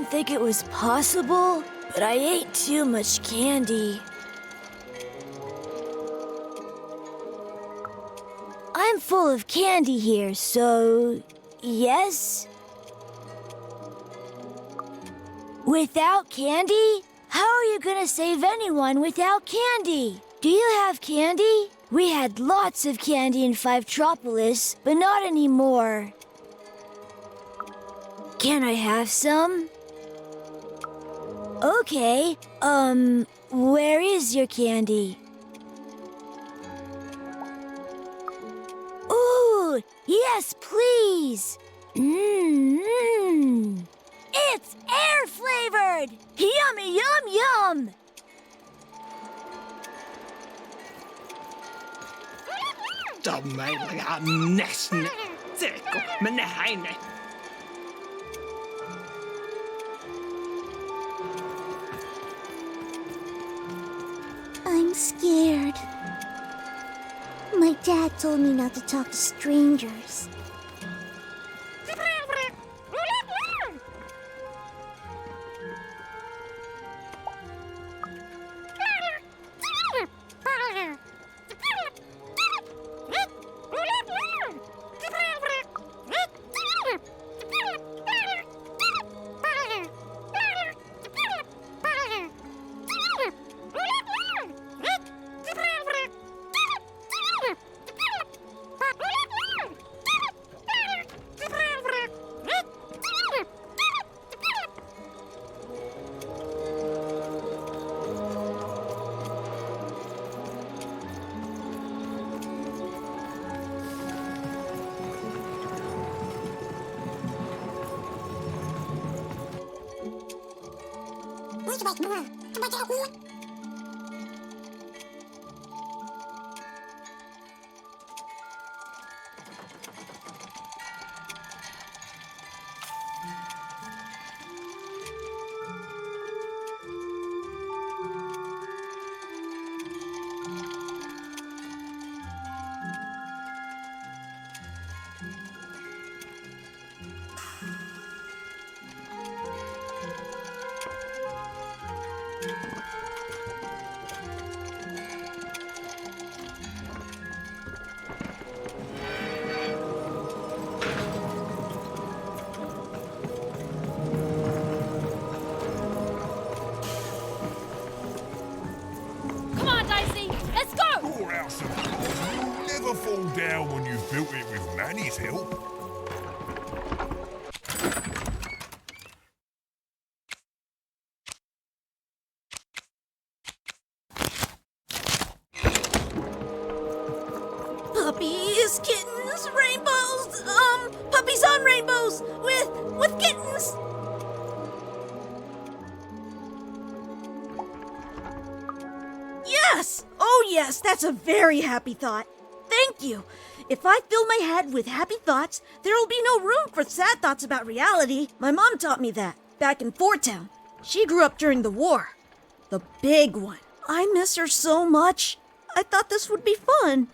didn't think it was possible, but I ate too much candy. I'm full of candy here, so yes? Without candy? How are you gonna save anyone without candy? Do you have candy? We had lots of candy in Fivetropolis, but not anymore. Can I have some? Okay, where is your candy? Ooh, yes, please. Mmm. It's air-flavored! Yummy, yum, yum! I'm scared. My dad told me not to talk to strangers. Come on, Dicey, let's go! Your house of cards will never fall down when you've built it with Manny's help. Puppies, kittens, rainbows, puppies on rainbows with kittens. Yes! Oh yes, that's a very happy thought. Thank you. If I fill my head with happy thoughts, there will be no room for sad thoughts about reality. My mom taught me that back in Fort Town. She grew up during the war. The big one. I miss her so much. I thought this would be fun.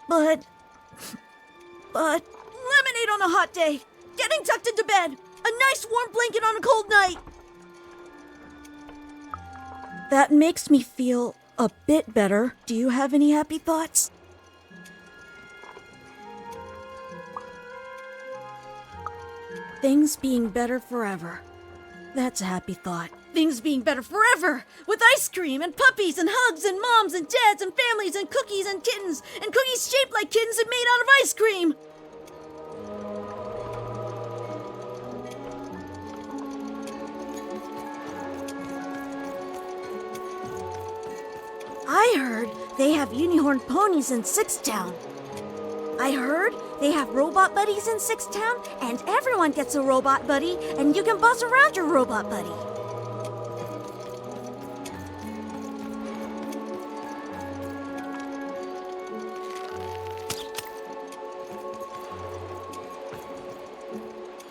But lemonade on a hot day, getting tucked into bed, a nice warm blanket on a cold night. That makes me feel a bit better. Do you have any happy thoughts? Things being better forever. That's a happy thought. Things being better forever! With ice cream and puppies and hugs and moms and dads and families and cookies and kittens and cookies shaped like kittens and made out of ice cream! I heard they have unicorn ponies in Sixtown. I heard they have robot buddies in Sixtown, and everyone gets a robot buddy, and you can buzz around your robot buddy.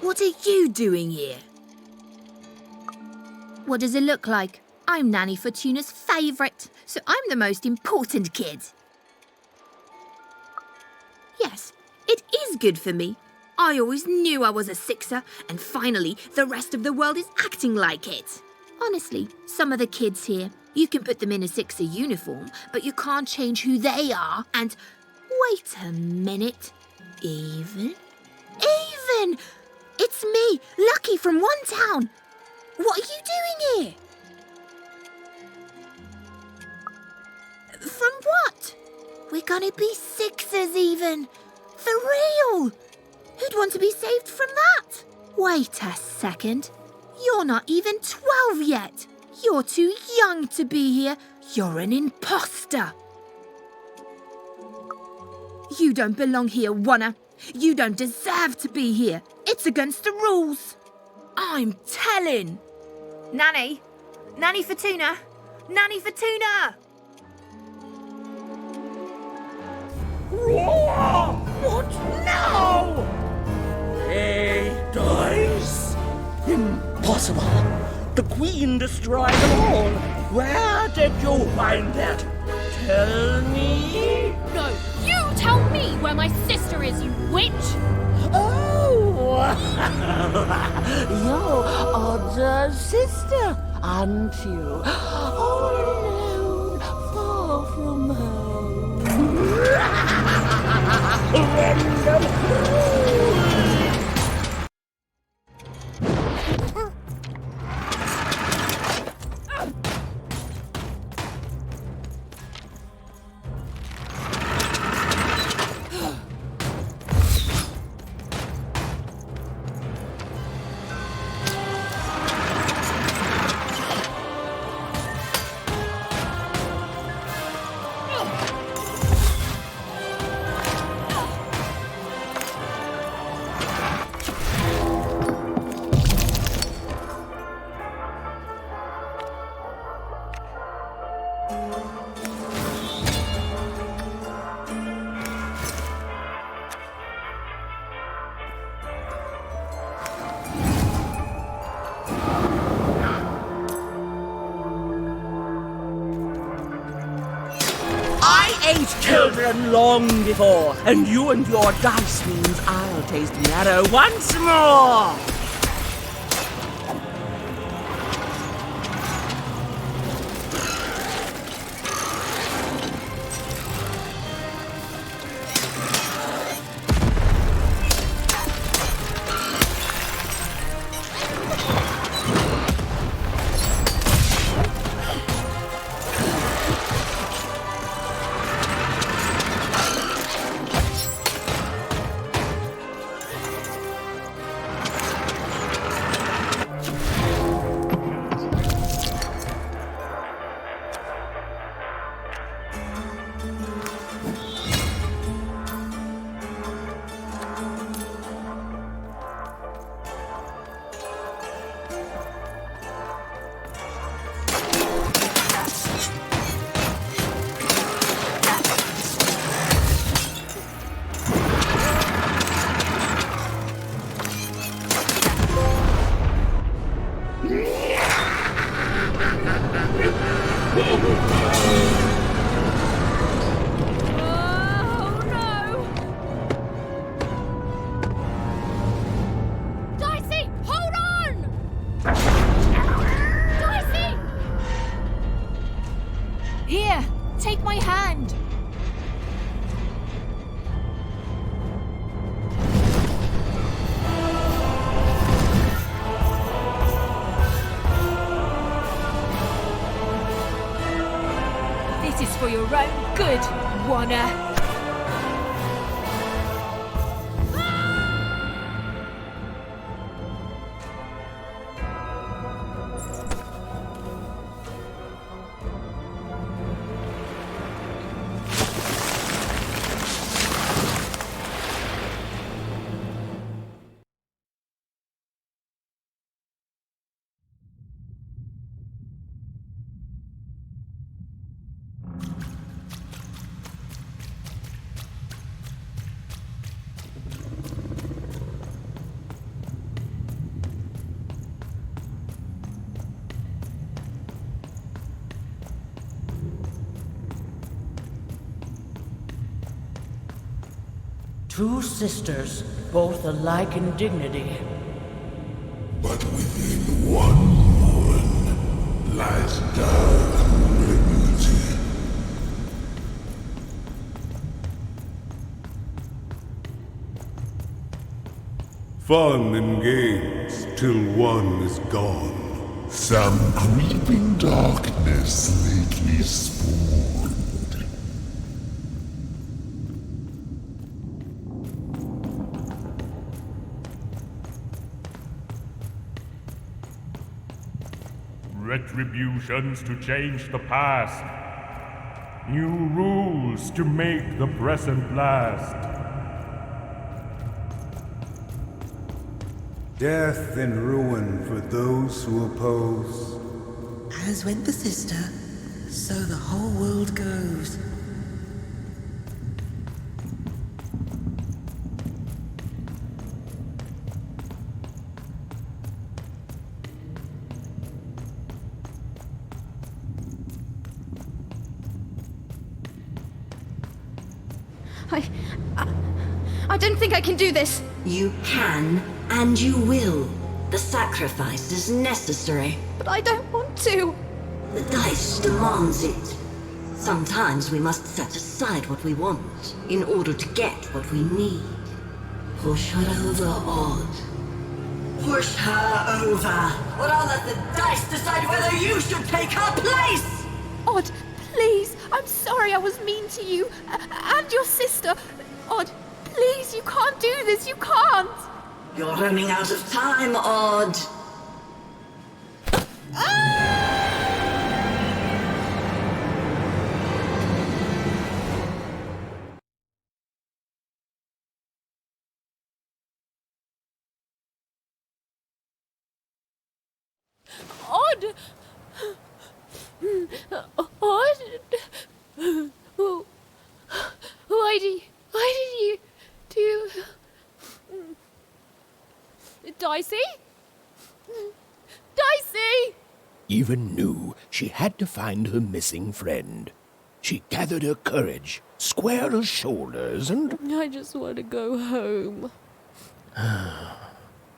What are you doing here? What does it look like? I'm Nanny Fortuna's favourite, so I'm the most important kid. Yes, it is good for me. I always knew I was a sixer, and finally, the rest of the world is acting like it. Honestly, some of the kids here, you can put them in a sixer uniform, but you can't change who they are. And wait a minute. Even? It's me, Lucky from One Town. What are you doing here? From what? We're gonna be sixers, Even. For real. Who'd want to be saved from that? Wait a second. You're not even 12 yet. You're too young to be here. You're an imposter. You don't belong here, Wanna. You don't deserve to be here. It's against the rules. I'm telling. Nanny. Nanny for Tuna. Nanny for Tuna. What now? Hey, dice! Impossible! The Queen destroyed them all! Where did you find that? Tell me! No, you tell me where my sister is, you witch! Oh! Your older sister, aren't you? All alone, far from home. Random ate children long before, and you and your dice means I'll taste marrow once more! Oh no! Dicey, hold on! Dicey! Here, take my hand. This is for your own good, Wanna. Two sisters, both alike in dignity. But within one woman lies dark malignity. Fun and games till one is gone. Some creeping darkness lately spawned. Retributions to change the past. New rules to make the present last. Death and ruin for those who oppose. As went the sister, so the whole world goes. I don't think I can do this. You can, and you will. The sacrifice is necessary. But I don't want to. The dice demands it. Sometimes we must set aside what we want in order to get what we need. Push her over, Odd. Push her over. Or I'll let the dice decide whether you should take her place! Odd, please. I'm sorry I was mean to you. And your sister. Odd, please, you can't do this. You can't. You're running out of time, Odd. Odd! Odd? Why did you do... Dicey? Dicey! Even knew she had to find her missing friend. She gathered her courage, squared her shoulders, and... I just want to go home.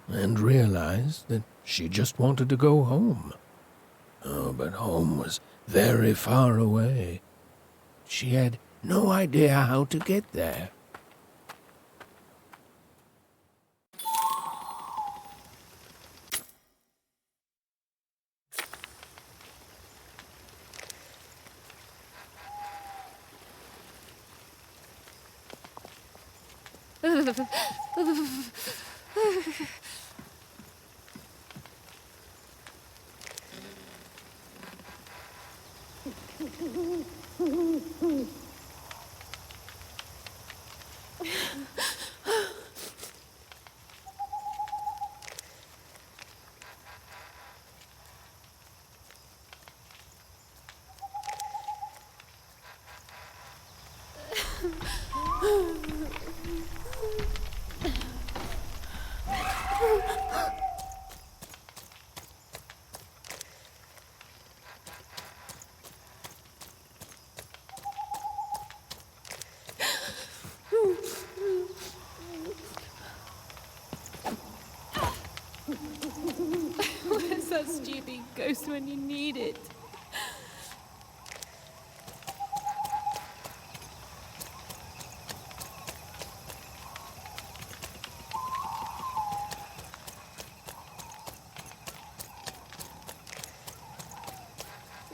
and realized that she just wanted to go home. Oh, but home was very far away. She had no idea how to get there. Where's that stupid ghost when you need it?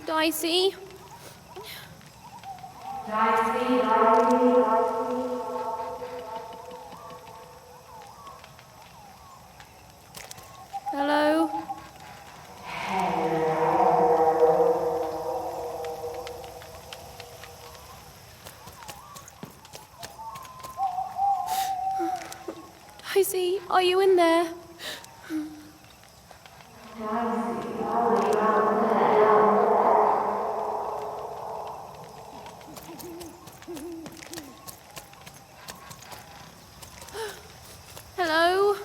Dicey? Hello? Dicey, are you in there? Hello?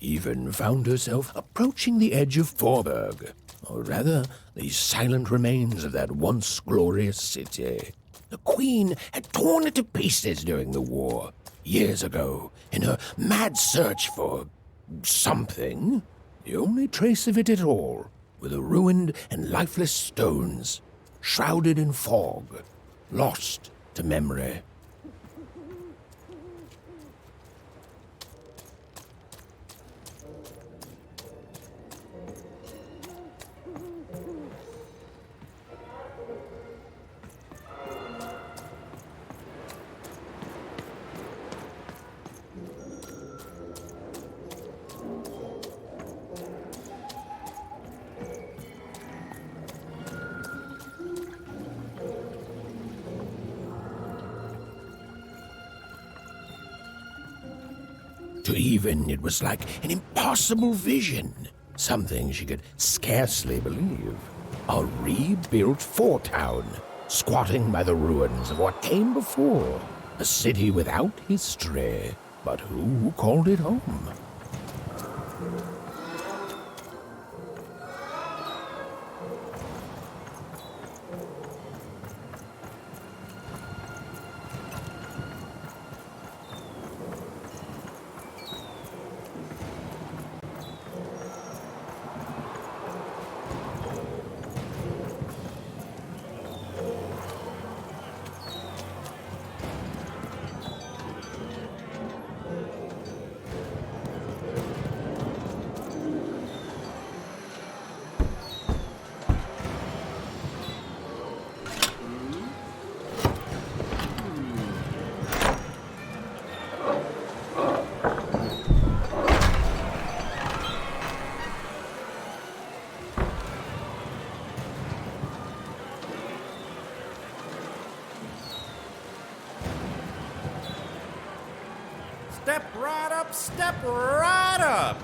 Even found herself approaching the edge of Forburg, or rather, the silent remains of that once glorious city. The Queen had torn it to pieces during the war, years ago, in her mad search for something. The only trace of it at all were the ruined and lifeless stones, shrouded in fog, lost to memory. To Even, it was like an impossible vision, something she could scarcely believe. A rebuilt fort town, squatting by the ruins of what came before. A city without history, but who called it home? Step right up, step right up!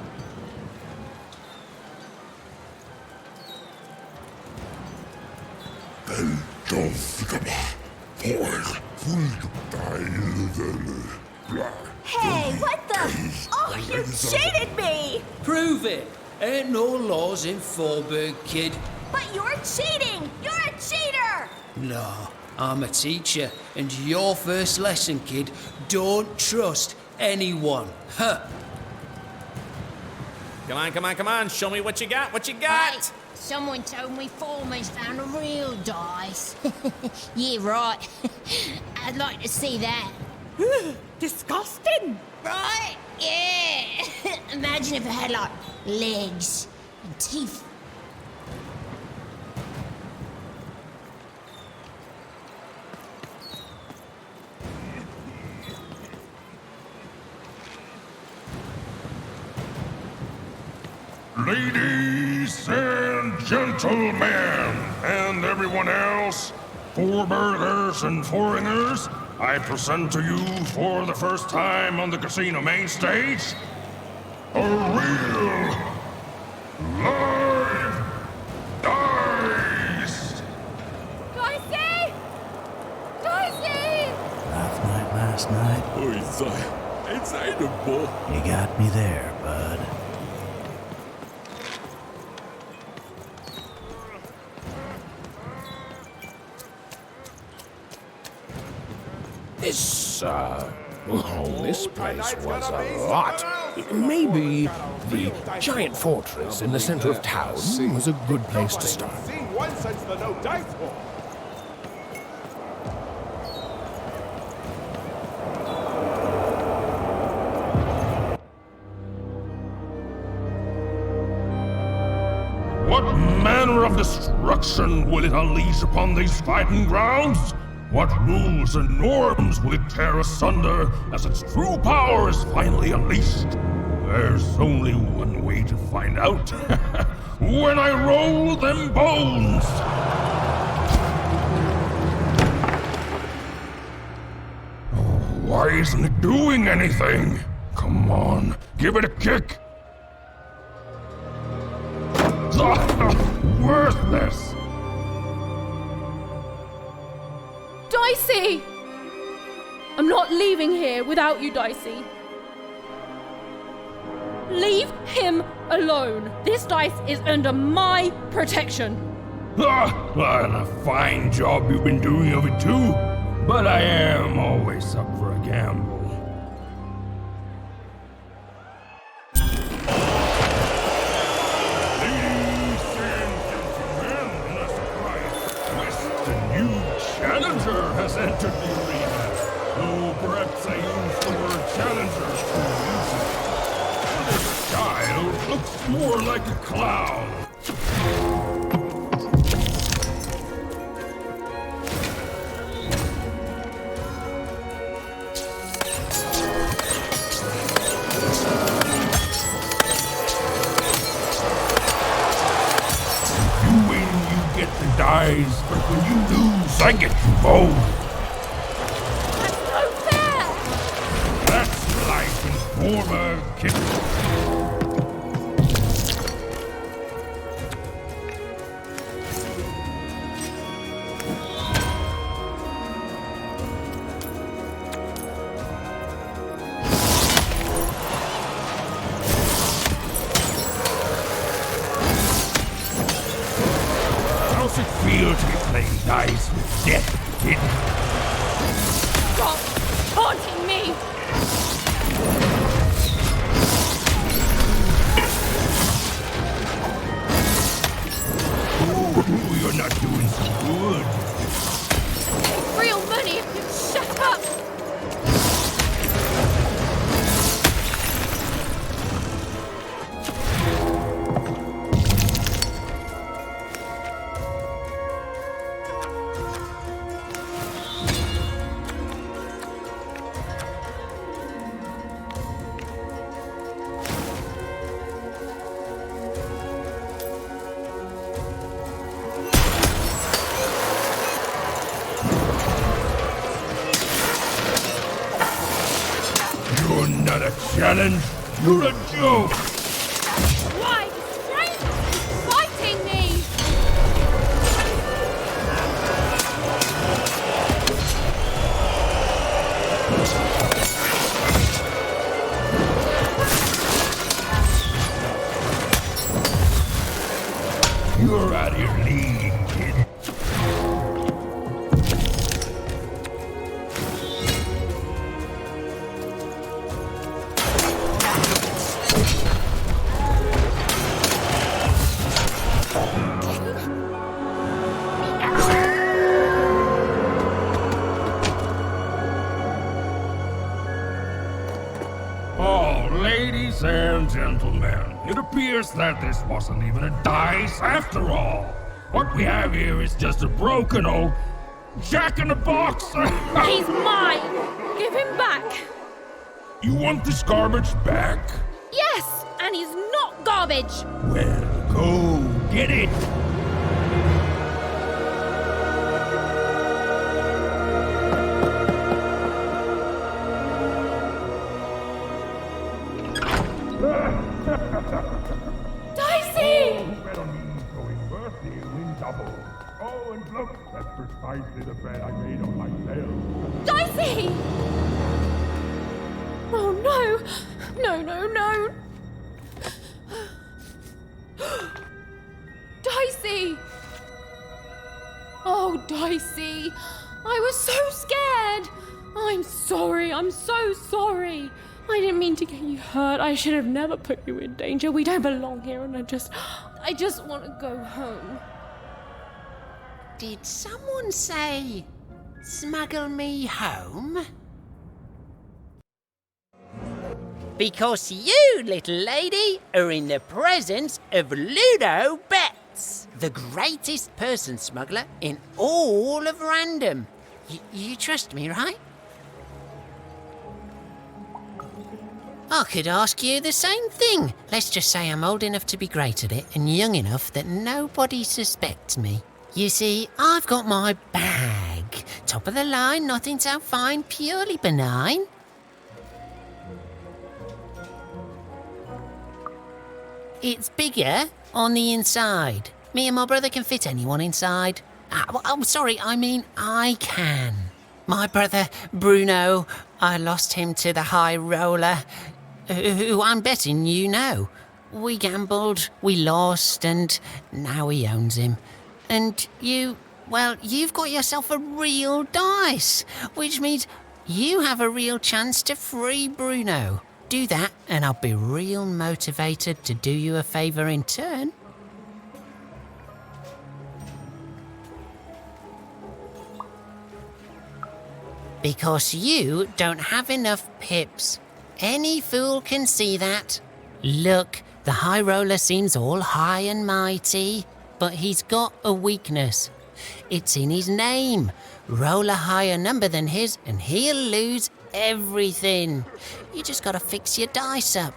Hey, what the? Oh, you cheated me! Prove it! Ain't no laws in Forburg, kid. But you're cheating! You're a cheater! No, I'm a teacher, and your first lesson, kid, don't trust anyone. Huh. Come on, show me what you got, what you got! Hey, someone told me Foreman's found a real dice. Yeah, right. I'd like to see that. Disgusting! Right? Yeah! Imagine if it had, like, legs and teeth. Ladies and gentlemen, and everyone else, Forburgers and foreigners, I present to you for the first time on the casino main stage, a real, live dice! Dicey! Dicey! Last night. Oh, it's edible. You got me there, bud. This place was a lot. Maybe the giant fortress in the center of town was a good place to start. What manner of destruction will it unleash upon these fighting grounds? What rules and norms will it tear asunder as its true power is finally unleashed? There's only one way to find out. When I roll them bones! Why isn't it doing anything? Come on, give it a kick! Worthless! Dicey! I'm not leaving here without you, Dicey. Leave him alone. This dice is under my protection. And a fine job you've been doing of it too. But I am always up for a gamble. Challenger has entered the arena. Though perhaps I use the word challenger too loosely. This child looks more like a clown. If you win, you get the dice, but when you lose, I get you both. That's no fair! That's life in former kid. How's it feel to be playing dice with death, kid? Stop taunting me! Ooh, you're not doing so good. Real money if you shut up! You're not a challenge. You're a joke. Why? Strangers fighting me! You're out of your league, kid. Oh, ladies and gentlemen, it appears that this wasn't even a dice after all. What we have here is just a broken old jack-in-the-box. He's mine! Give him back! You want this garbage back? Yes! And he's not garbage! Well, go get it. Dicey! Oh, and look, that's precisely the bet I made on myself. Dicey! Oh no! No, no, no! Dicey! Oh, Dicey! I was so scared! I'm sorry. I'm so sorry. I didn't mean to get you hurt. I should have never put you in danger. We don't belong here, and I just want to go home. Did someone say, smuggle me home? Because you, little lady, are in the presence of Ludo Betts, the greatest person smuggler in all of Random. You trust me, right? I could ask you the same thing. Let's just say I'm old enough to be great at it and young enough that nobody suspects me. You see, I've got my bag. Top of the line, nothing so fine, purely benign. It's bigger on the inside. Me and my brother can fit anyone inside. Sorry, I mean I can. My brother, Bruno, I lost him to the High Roller, who I'm betting you know. We gambled, we lost, and now he owns him. And you've got yourself a real dice, which means you have a real chance to free Bruno. Do that, and I'll be real motivated to do you a favour in turn. Because you don't have enough pips. Any fool can see that. Look, the High Roller seems all high and mighty, but he's got a weakness. It's in his name. Roll a higher number than his and he'll lose everything. You just gotta fix your dice up.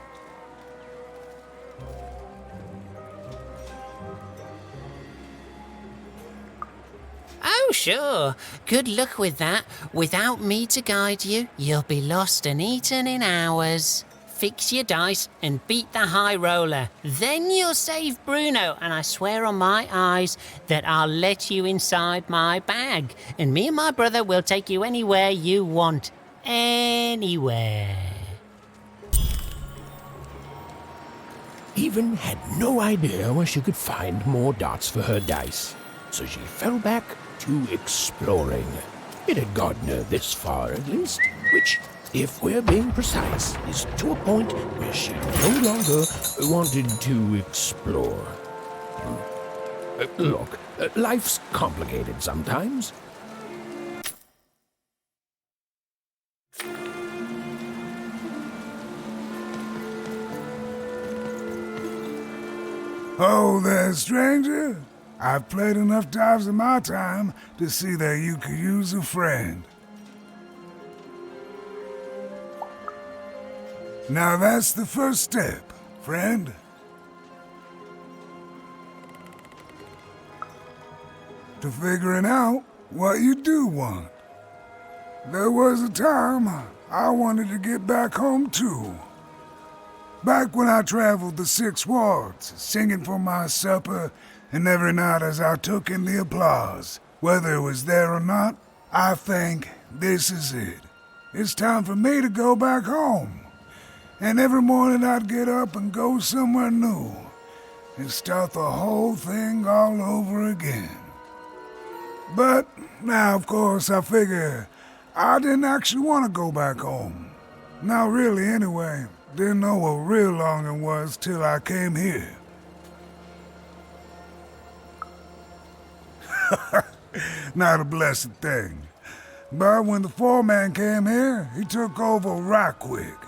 Oh, sure. Good luck with that. Without me to guide you, you'll be lost and eaten in hours. Fix your dice and beat the High Roller. Then you'll save Bruno, and I swear on my eyes that I'll let you inside my bag. And me and my brother will take you anywhere you want. Anywhere. Even had no idea where she could find more dots for her dice, so she fell back to exploring. It had gotten her this far, at least, which, if we're being precise, is to a point where she no longer wanted to explore. Look, life's complicated sometimes. Oh there, stranger. I've played enough times in my time to see that you could use a friend. Now that's the first step, friend. To figuring out what you do want. There was a time I wanted to get back home too. Back when I traveled the 6 wards, singing for my supper, and every night as I took in the applause, whether it was there or not, I think this is it. It's time for me to go back home. And every morning I'd get up and go somewhere new, and start the whole thing all over again. But now, of course, I figure I didn't actually want to go back home. Not really, anyway. Didn't know what real longing was till I came here. Not a blessed thing. But when the foreman came here, he took over right quick.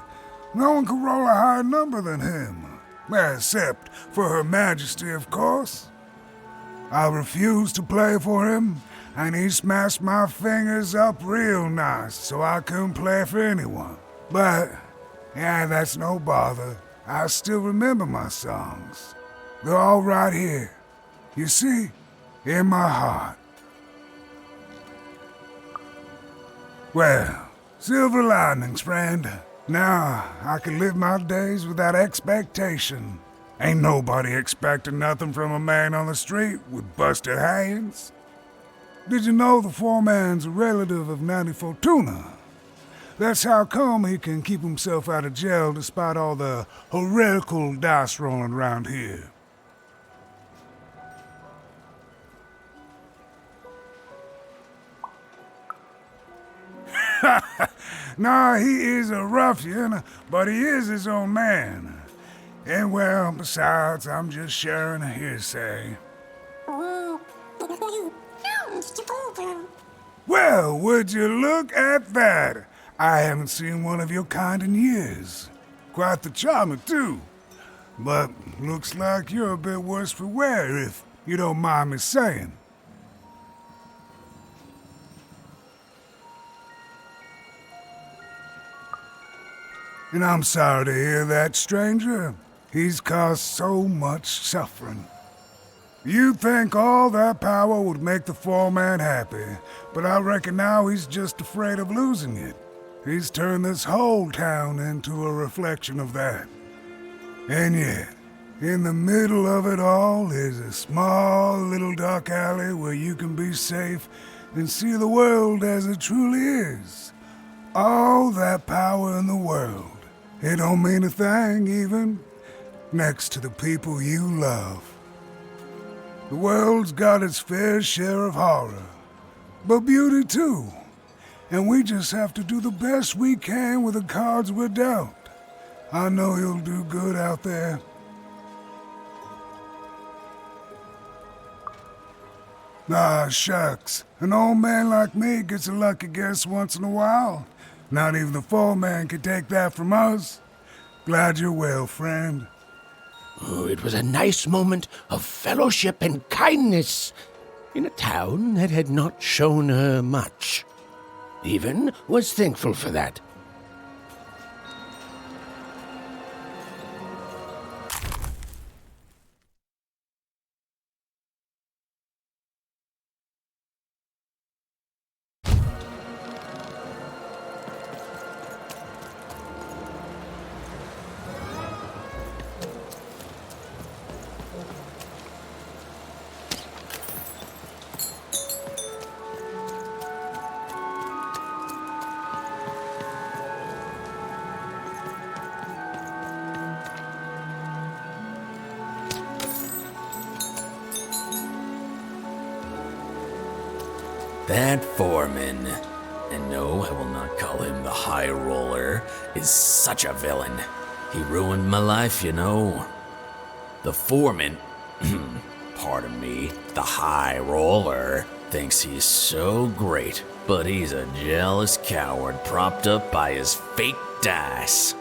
No one could roll a higher number than him. Except for Her Majesty, of course. I refused to play for him, and he smashed my fingers up real nice so I couldn't play for anyone. But, yeah, that's no bother. I still remember my songs. They're all right here. You see, in my heart. Well, silver linings, friend. Now, I can live my days without expectation. Ain't nobody expecting nothing from a man on the street with busted hands. Did you know the foreman's a relative of Nanny Fortuna? That's how come he can keep himself out of jail despite all the heretical dice rolling around here. Nah, he is a ruffian, but he is his own man. And well, besides, I'm just sharing a hearsay. Well, would you look at that? I haven't seen one of your kind in years. Quite the charmer, too. But looks like you're a bit worse for wear, if you don't mind me saying. And I'm sorry to hear that, stranger. He's caused so much suffering. You'd think all that power would make the foreman happy, but I reckon now he's just afraid of losing it. He's turned this whole town into a reflection of that. And yet, in the middle of it all is a small little dark alley where you can be safe and see the world as it truly is. All that power in the world. It don't mean a thing, even, next to the people you love. The world's got its fair share of horror, but beauty too. And we just have to do the best we can with the cards we're dealt. I know you'll do good out there. Ah, shucks. An old man like me gets a lucky guess once in a while. Not even the foreman can take that from us. Glad you're well, friend. Oh, it was a nice moment of fellowship and kindness in a town that had not shown her much. Even was thankful for that. That foreman, and no, I will not call him the High Roller, is such a villain. He ruined my life, you know. The foreman, pardon me, the High Roller, thinks he's so great, but he's a jealous coward propped up by his fake dice.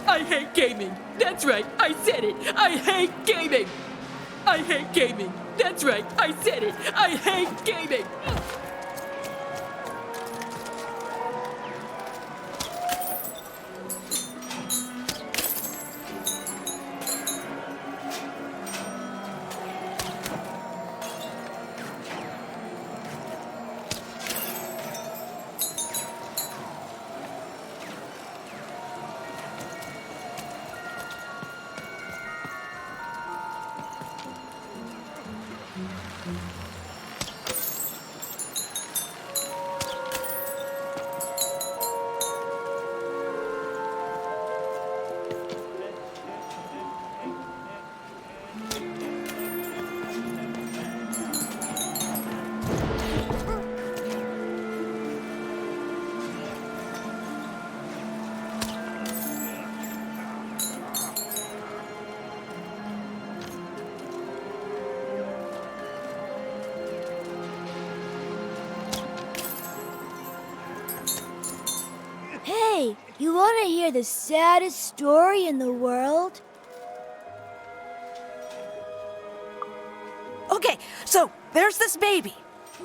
I hate gaming. That's right, I said it. I hate gaming. I hate gaming. That's right, I said it. I hate gaming. Hey, you want to hear the saddest story in the world? Okay, so there's this baby.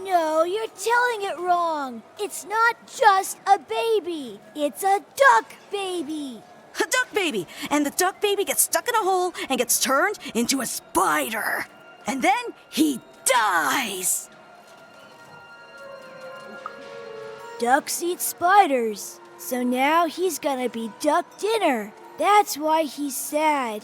No, you're telling it wrong. It's not just a baby. It's a duck baby. A duck baby. And the duck baby gets stuck in a hole and gets turned into a spider. And then he dies. Ducks eat spiders. So now he's gonna be duck dinner. That's why he's sad.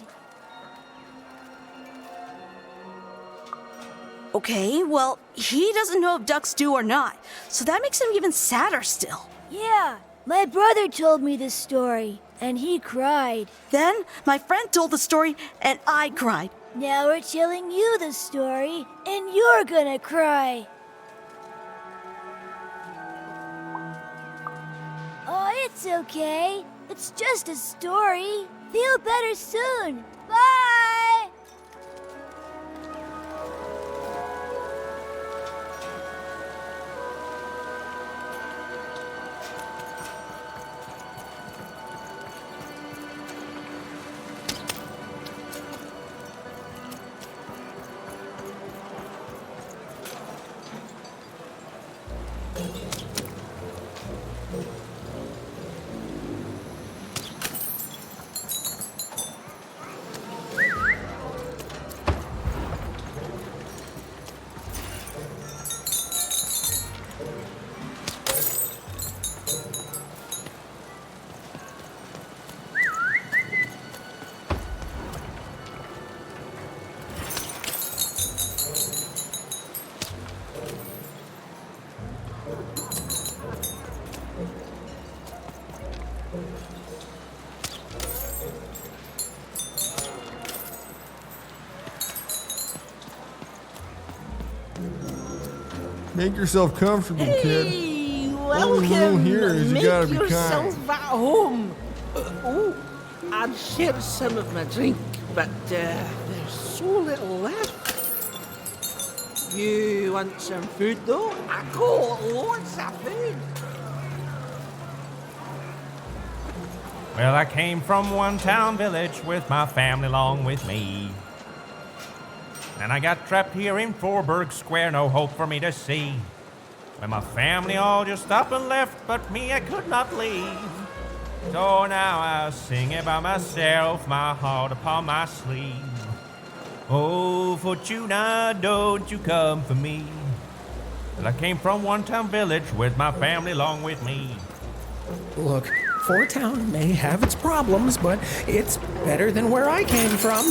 Okay, well, he doesn't know if ducks do or not, so that makes him even sadder still. Yeah, my brother told me this story, and he cried. Then my friend told the story, and I cried. Now we're telling you the story, and you're gonna cry. Oh, it's okay. It's just a story. Feel better soon. Bye! Make yourself comfortable, kid. All the rule Welcome. here is you gotta be Make yourself kind. at home. I'd share some of my drink, but there's so little left. You want some food, though? I got loads of food. Well, I came from one town village with my family along with me. And I got trapped here in Forberg Square, no hope for me to see. When my family all just up and left, but me I could not leave. So now I sing it by myself, my heart upon my sleeve. Oh, Fortuna, don't you come for me. Well, I came from one town village with my family along with me. Look, Four Town may have its problems, but it's better than where I came from.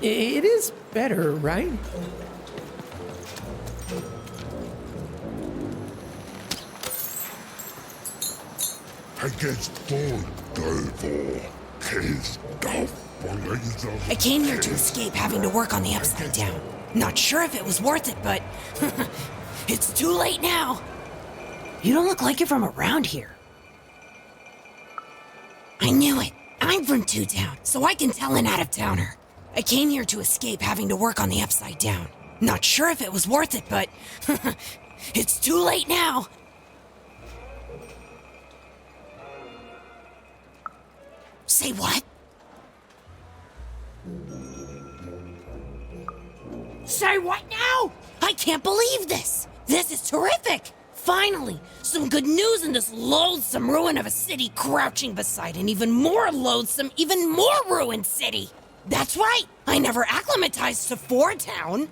It is better, right? I came here to escape having to work on the Upside Down. Not sure if it was worth it, but it's too late now. You don't look like you're from around here. I knew it. I'm from Two Town, so I can tell an out-of-towner. I came here to escape having to work on the Upside Down. Not sure if it was worth it, but it's too late now. Say what? Say what now? I can't believe this! This is terrific! Finally, some good news in this loathsome ruin of a city crouching beside an even more loathsome, even more ruined city! That's right! I never acclimatized to Four Town!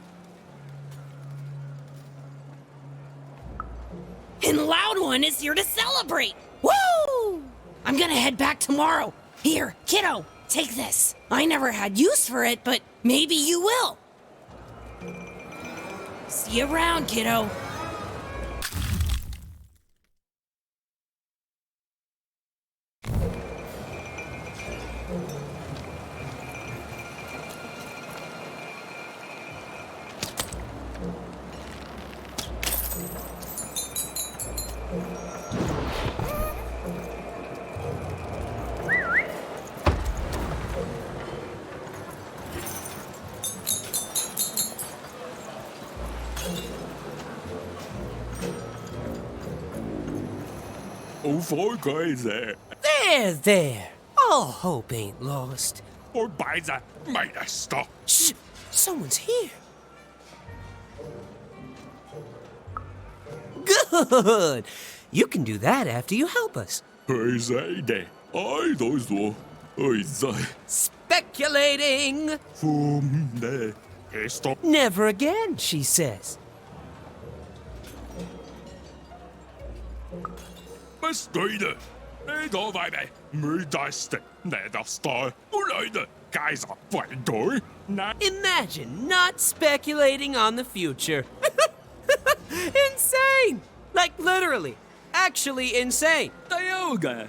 And Loud One is here to celebrate! Woo! I'm gonna head back tomorrow. Here, kiddo, take this. I never had use for it, but maybe you will. See you around, kiddo. Oh, Four Guys there. There. All hope ain't lost. Or by the mighty stop. Shh! Someone's here. Good! You can do that after you help us. I say det. I don't know. I say. Speculating! From the stop. Never again, she says. Bestøyde. Da var vi mødeste nederste. Uløyde. guys are funny, toy. Imagine not speculating on the future. Insane! Like literally, actually insane. Tayoga,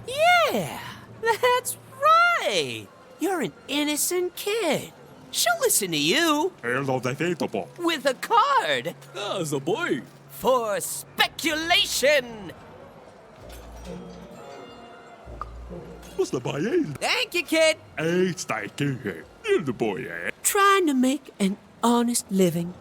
Yeah, that's right. You're an innocent kid. She'll listen to you. With a card. As a boy. For speculation. Thank you, kid. Trying to make an honest living.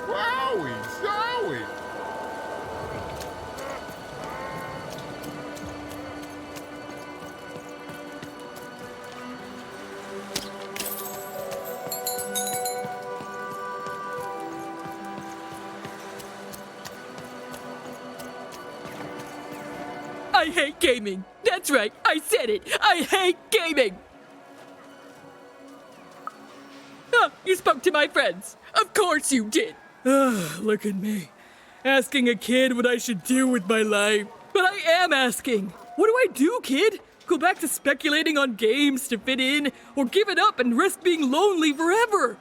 Wowie, zowie. I hate gaming. That's right, I said it. I hate gaming. Oh, you spoke to my friends. Of course you did. Look at me. Asking a kid what I should do with my life. But I am asking. What do I do, kid? Go back to speculating on games to fit in, or give it up and risk being lonely forever?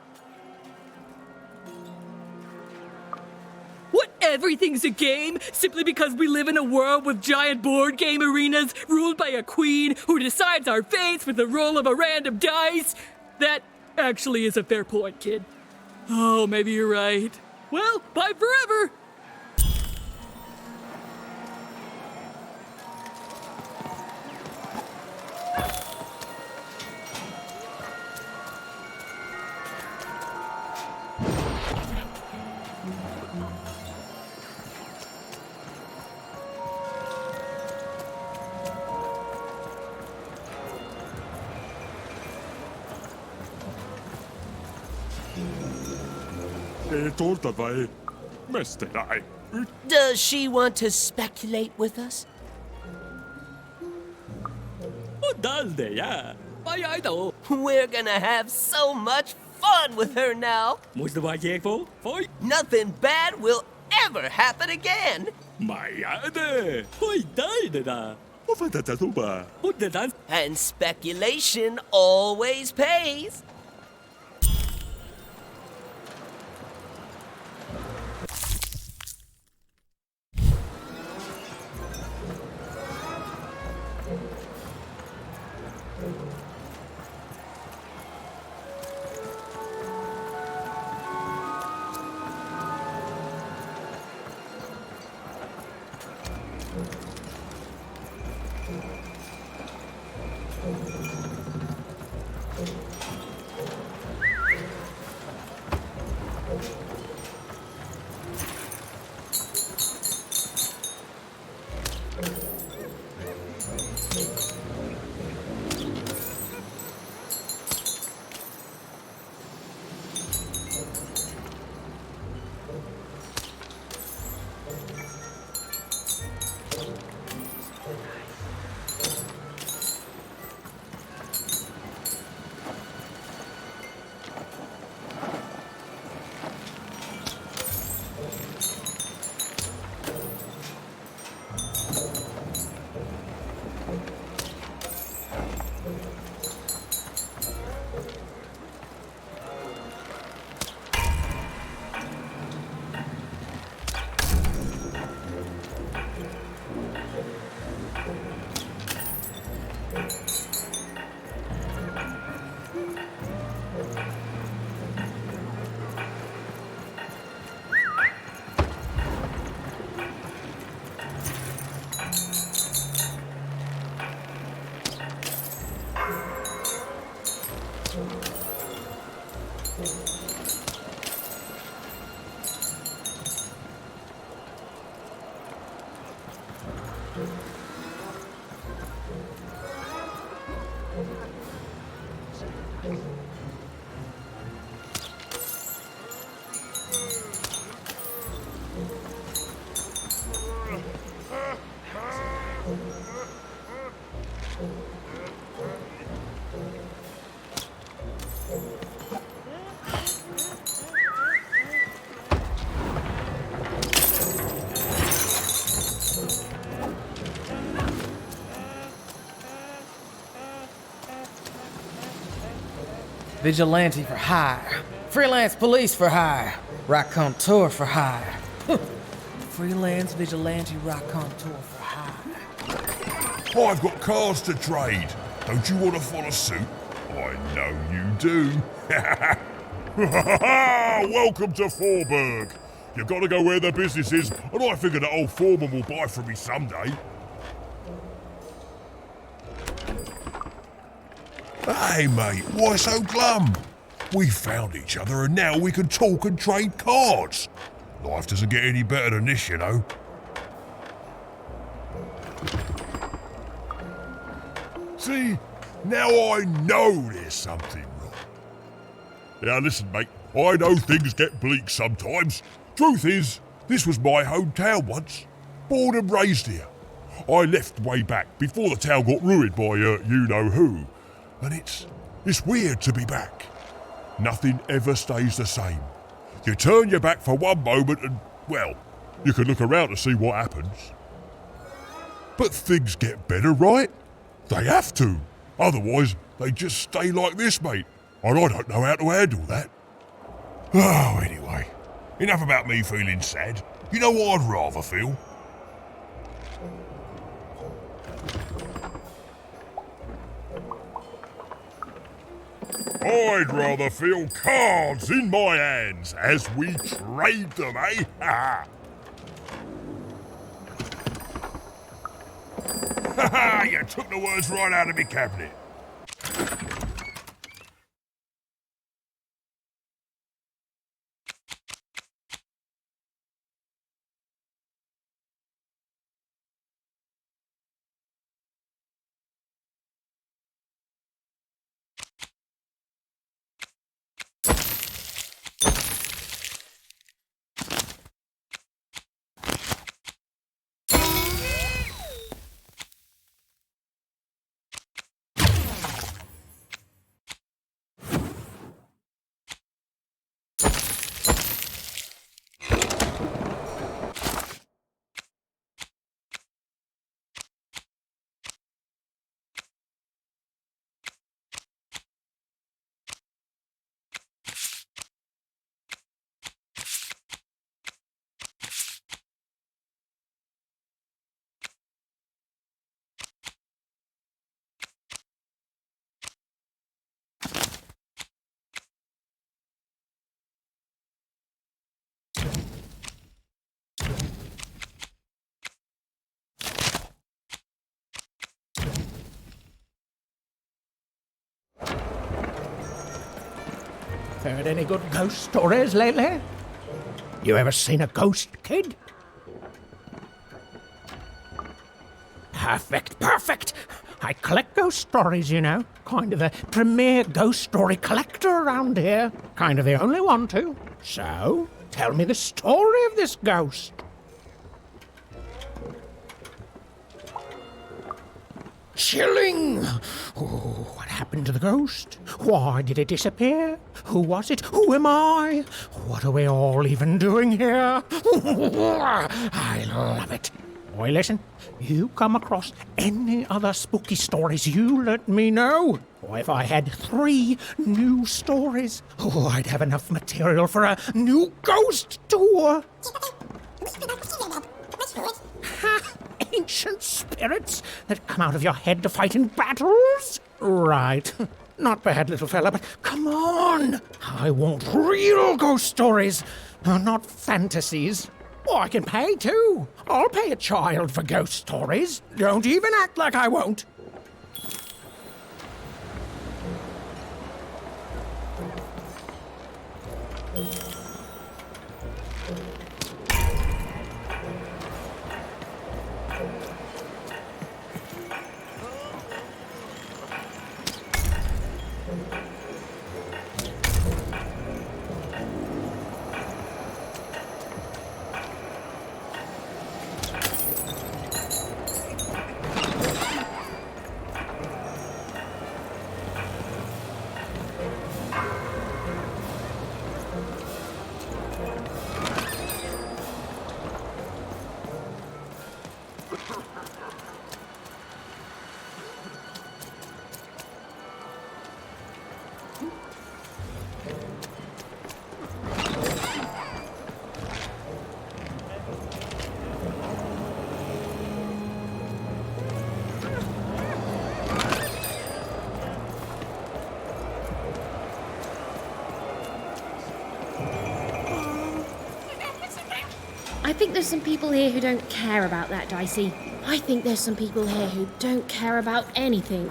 What, everything's a game simply because we live in a world with giant board game arenas ruled by a queen who decides our fates with the roll of a random dice? That actually is a fair point, kid. Oh, maybe you're right. Well, bye forever! Does she want to speculate with us? We're gonna have so much fun with her now. Nothing bad will ever happen again. And speculation always pays. Vigilante for hire. Freelance police for hire. Raconteur for hire. Freelance vigilante raconteur for hire. I've got cars to trade. Don't you want to follow suit? I know you do. Welcome to Forburg. You gotta go where the business is, and I figure that old foreman will buy from me someday. Hey mate, why so glum? We found each other and now we can talk and trade cards. Life doesn't get any better than this, you know. See, now I know there's something wrong. Now listen mate, I know things get bleak sometimes. Truth is, this was my hometown once. Born and raised here. I left way back before the town got ruined by you-know-who. And it's weird to be back. Nothing ever stays the same. You turn your back for one moment and, well, you can look around to see what happens. But things get better, right? They have to. Otherwise, they just stay like this, mate. And I don't know how to handle that. Oh, anyway, enough about me feeling sad. You know what I'd rather feel? I'd rather feel cards in my hands as we trade them, eh? Ha ha! You took the words right out of me cabinet. Heard any good ghost stories lately? You ever seen a ghost, kid? Perfect! I collect ghost stories, you know. Kind of the premier ghost story collector around here. Kind of the only one, too. So, tell me the story of this ghost. Chilling! Oh, what happened to the ghost? Why did it disappear? Who was it? Who am I? What are we all even doing here? I love it. Boy, listen, you come across any other spooky stories, you let me know. Or if I had 3 new stories, I'd have enough material for a new ghost tour. Ancient spirits that come out of your head to fight in battles? Right. Not bad, little fella, but come on! I want real ghost stories, not fantasies. Oh, I can pay too. I'll pay a child for ghost stories. Don't even act like I won't. think there's some people here who don't care about that, Dicey. I think there's some people here who don't care about anything.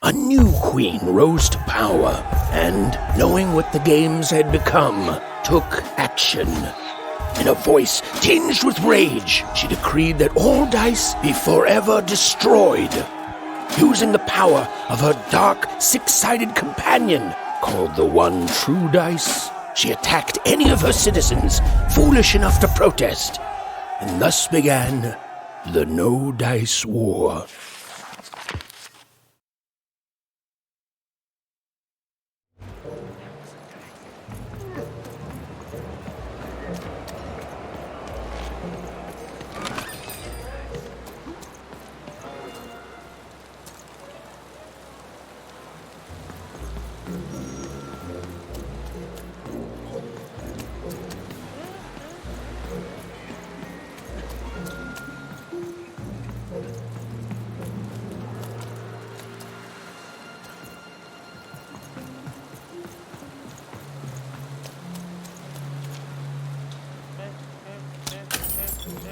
A new queen rose to power, and, knowing what the games had become, took action. In a voice tinged with rage, she decreed that all dice be forever destroyed. Using the power of her dark, six-sided companion, called the One True Dice, she attacked any of her citizens foolish enough to protest, and thus began the No Dice War.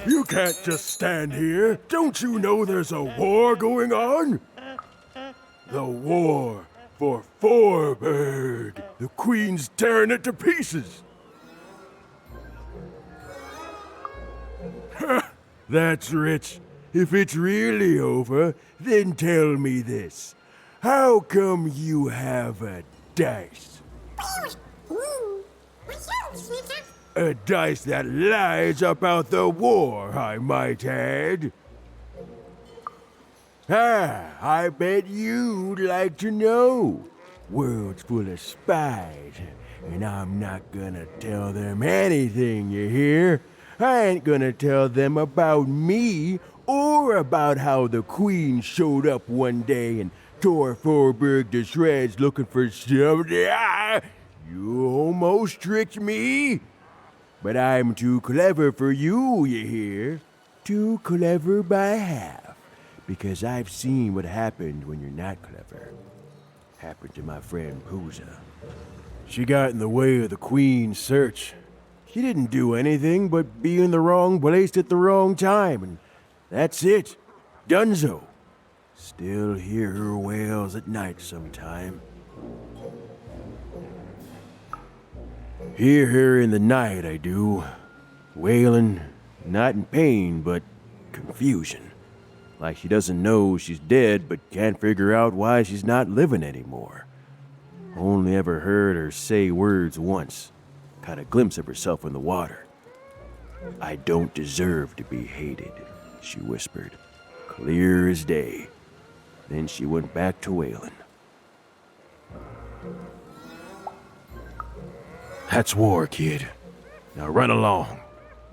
You can't just stand here. Don't you know there's a war going on? The war for Forberg. The Queen's tearing it to pieces. That's rich. If it's really over, then tell me this. How come you have a dice? A dice that lies about the war, I might add. I bet you'd like to know. World's full of spies, and I'm not gonna tell them anything, you hear? I ain't gonna tell them about me, or about how the Queen showed up one day and tore Forberg to shreds looking for something. You almost tricked me. But I'm too clever for you, you hear? Too clever by half. Because I've seen what happened when you're not clever. Happened to my friend Pooza. She got in the way of the Queen's search. She didn't do anything but be in the wrong place at the wrong time, and that's it. Dunzo. Still hear her wails at night sometime. Hear her in the night, I do. Wailing, not in pain, but confusion. Like she doesn't know she's dead, but can't figure out why she's not living anymore. Only ever heard her say words once. Caught a glimpse of herself in the water. I don't deserve to be hated, she whispered. Clear as day. Then she went back to wailing. That's war, kid. Now run along,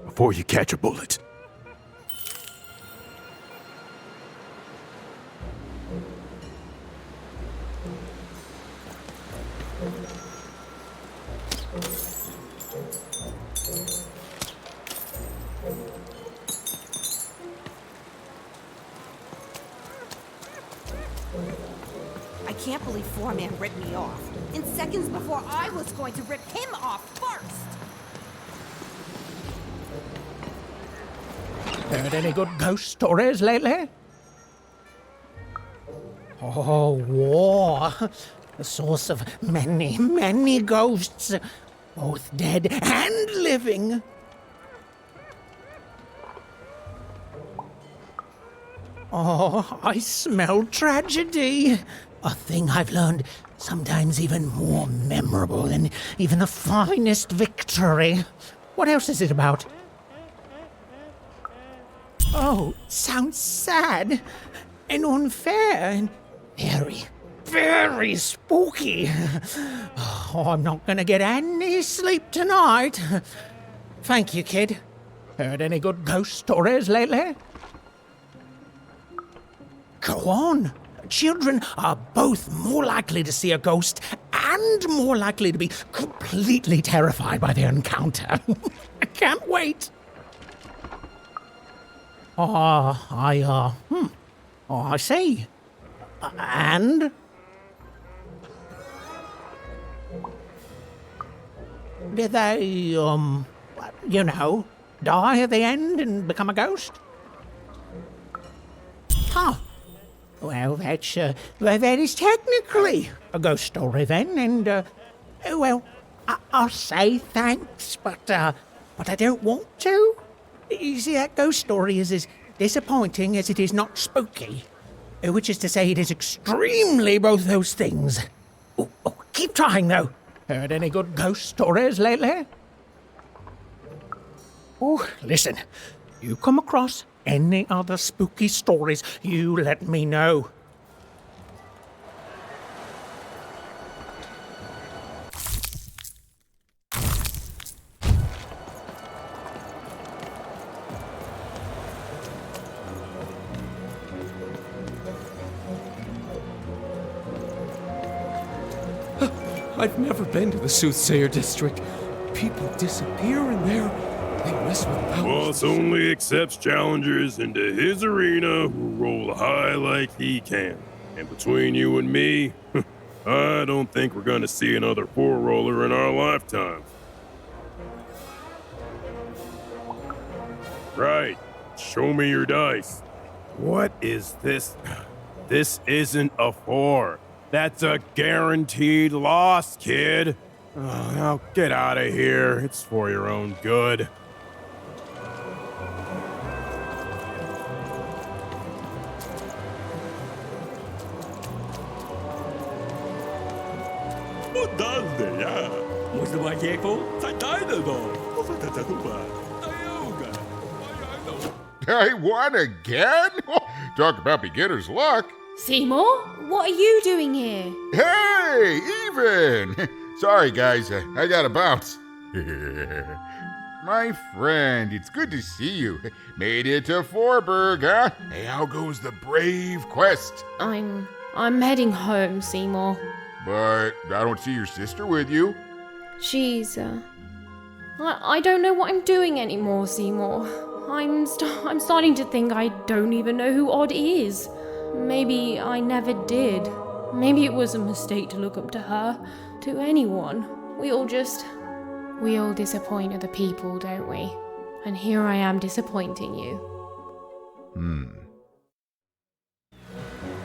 before you catch a bullet. I can't believe Foreman ripped me off. In seconds before I was going to rip him off first. Heard any good ghost stories lately? Oh, war. The source of many, many ghosts, both dead and living. Oh, I smell tragedy. A thing I've learned sometimes even more memorable than even the finest victory. What else is it about? Oh, sounds sad and unfair and very, very spooky. Oh, I'm not gonna get any sleep tonight. Thank you, kid. Heard any good ghost stories lately? Go on. Children are both more likely to see a ghost and more likely to be completely terrified by their encounter. I can't wait. I see. And? Did they, die at the end and become a ghost? Huh. Well, that is technically a ghost story then, and, I'll say thanks, but I don't want to. You see, that ghost story is as disappointing as it is not spooky. Which is to say, it is extremely both those things. Oh, keep trying, though. Heard any good ghost stories lately? Oh, listen. You come across any other spooky stories, you let me know. I've never been to the Soothsayer District. People disappear in there. They mess with powers. Boss only accepts challengers into his arena who roll high like he can. And between you and me, I don't think we're gonna see another four-roller in our lifetime. Right. Show me your dice. What is this? This isn't a 4. That's a guaranteed loss, kid. Oh, now get out of here. It's for your own good. Dale ya. Może Macieko? Zatajne no. I won again? Talk about beginner's luck. Seymour, what are you doing here? Hey, Even! Sorry, guys, I gotta bounce. My friend, it's good to see you. Made it to Forburg, huh? Hey, how goes the brave quest? I'm heading home, Seymour. But I don't see your sister with you. She's, I don't know what I'm doing anymore, Seymour. I'm starting to think I don't even know who Odd is. Maybe I never did. Maybe it was a mistake to look up to her, to anyone. We all disappoint other people, don't we? And here I am disappointing you.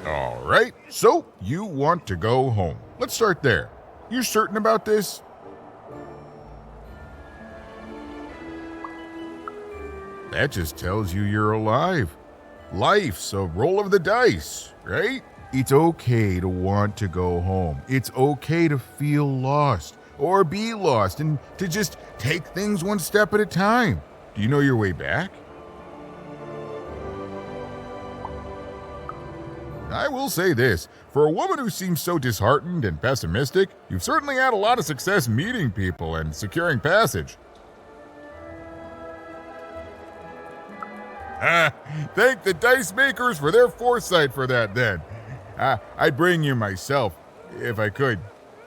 All right, so you want to go home. Let's start there. You certain about this? That just tells you you're alive. Life's a roll of the dice, right? It's okay to want to go home. It's okay to feel lost or be lost and to just take things one step at a time. Do you know your way back? I will say this, for a woman who seems so disheartened and pessimistic, you've certainly had a lot of success meeting people and securing passage. Thank the dice makers for their foresight for that, then. I'd bring you myself, if I could.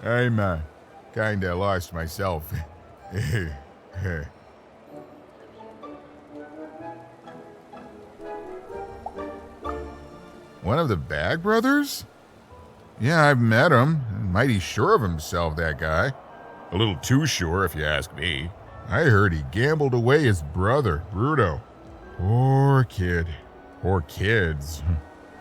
I'm, kinda lost myself. One of the Bag Brothers? Yeah, I've met him. Mighty sure of himself, that guy. A little too sure, if you ask me. I heard he gambled away his brother, Bruno. Poor kid. Poor kids.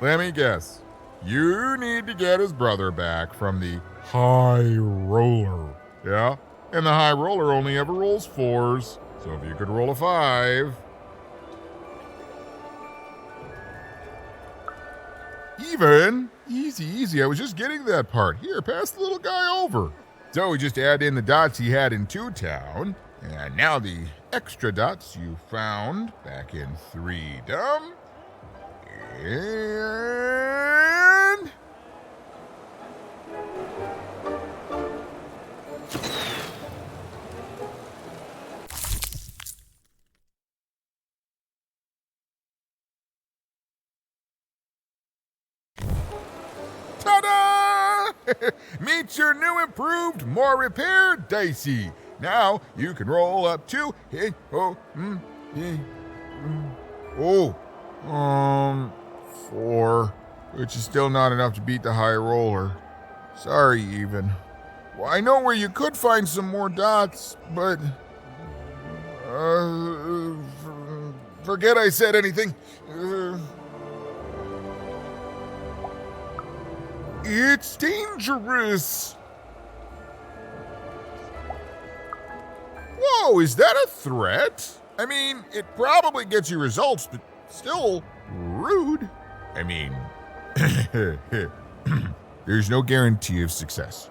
Let me guess. You need to get his brother back from the High Roller. Yeah? And the High Roller only ever rolls 4s. So if you could roll a 5... Even? Easy, easy. I was just getting that part. Here, pass the little guy over. So we just add in the dots he had in 2-Town. And now the extra dots you found back in 3-Dom. And... ta-da! Meet your new improved, more repaired Dicey. Now you can roll up to 4, which is still not enough to beat the High Roller. Sorry, Even. Well, I know where you could find some more dots, but forget I said anything. It's dangerous. Whoa, is that a threat? I mean, it probably gets you results, but still rude. I mean, there's no guarantee of success.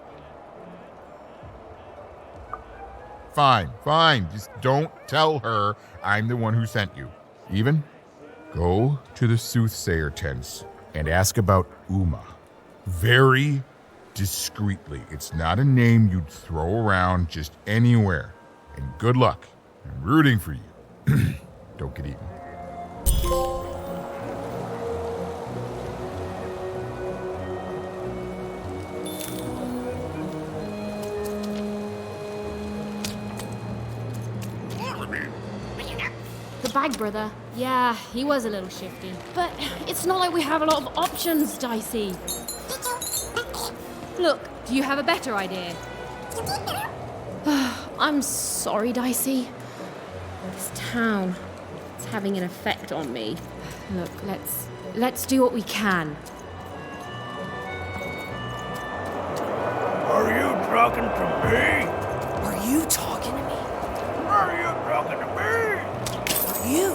Fine, just don't tell her I'm the one who sent you. Even, go to the soothsayer tents and ask about Uma. Very discreetly. It's not a name you'd throw around just anywhere. And good luck. I'm rooting for you. Don't get eaten. The Bag Brother. Yeah, he was a little shifty. But it's not like we have a lot of options, Dicey. Look, do you have a better idea? I'm sorry, Dicey. This town, it's having an effect on me. Look, let's do what we can. Are you talking to me? Are you talking to me? Are you talking to me? Are you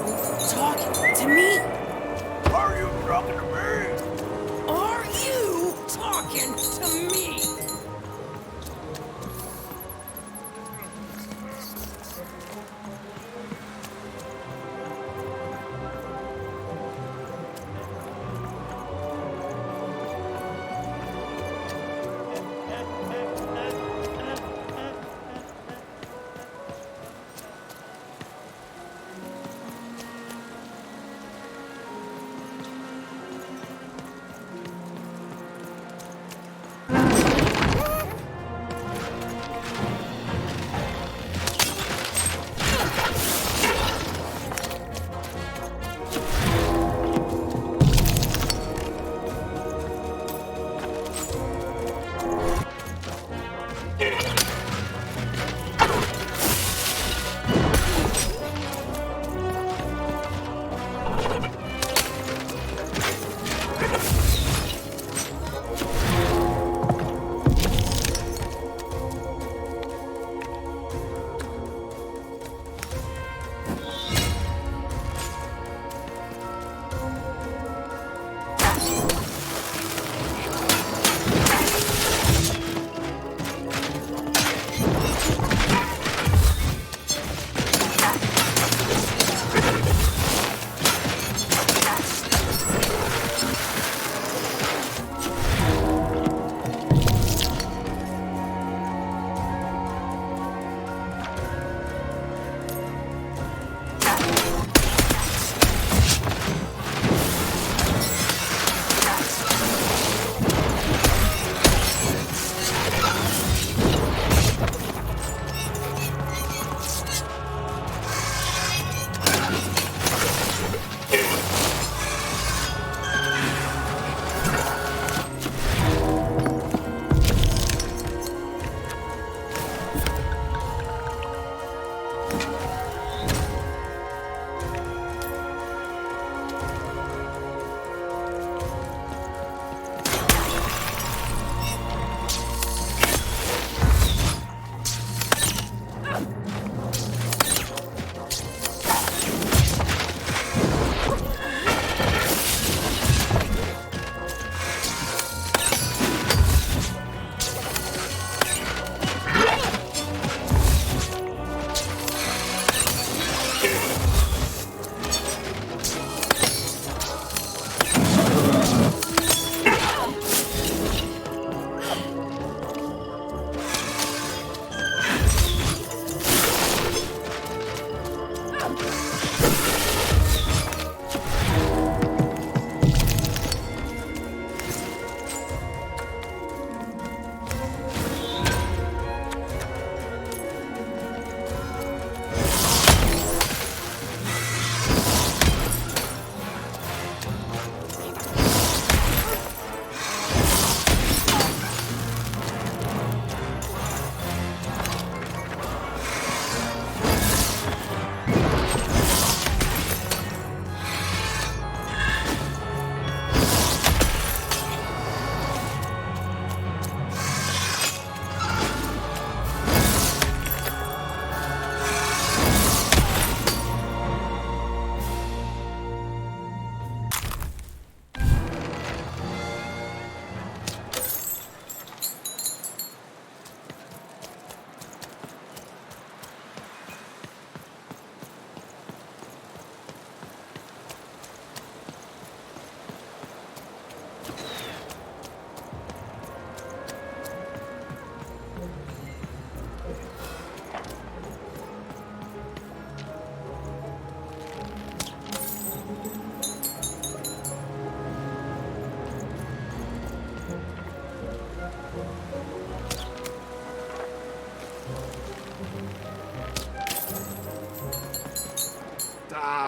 talking to me? Are you talking to me? Are you talking to me?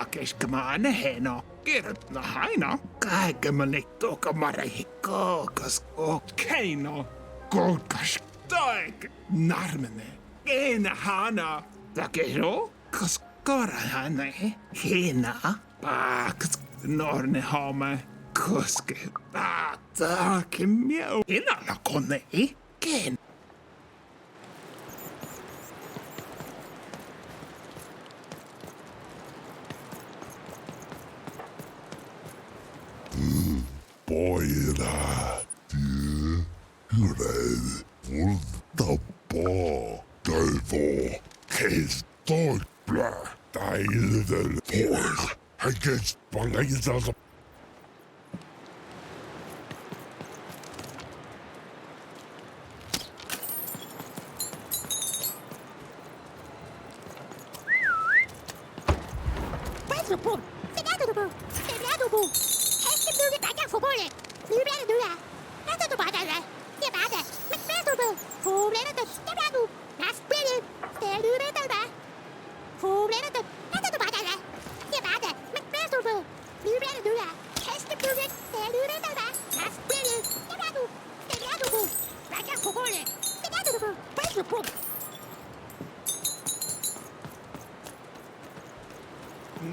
Takeshkamane heno. Get na haina. Kaikamanito kamarahiko. Kas okay no. Golkash taik. Narmene. Ena hana. Takero. Kas korahane. Hena. Pax. Norne hame. Kuske. Takemio. Hena la kone. Ken. Poira, Hurel, Voltabo, Delvo, Case, Dolbla, Deil, Por, Haggis, Balazas.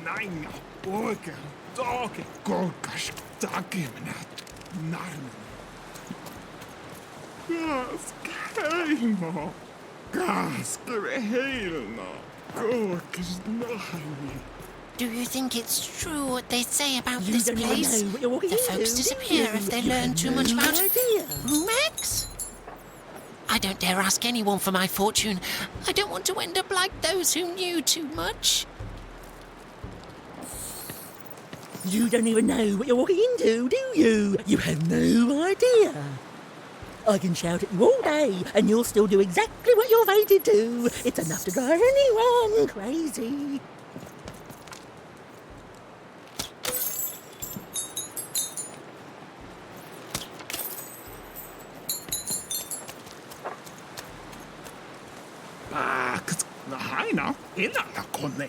Nein, Orke, Dorke, Golkash, Dakimenat, Narmen. Gas, Keimo, Gas, Grehelno, Golkash, Narmen. Do you think it's true what they say about this place? The folks disappear if they learn too much about Rumex? I don't dare ask anyone for my fortune. I don't want to end up like those who knew too much. You don't even know what you're walking into, do you? You have no idea. I can shout at you all day, and you'll still do exactly what you're fated to. It's enough to drive anyone crazy. Nahaina, ina la kone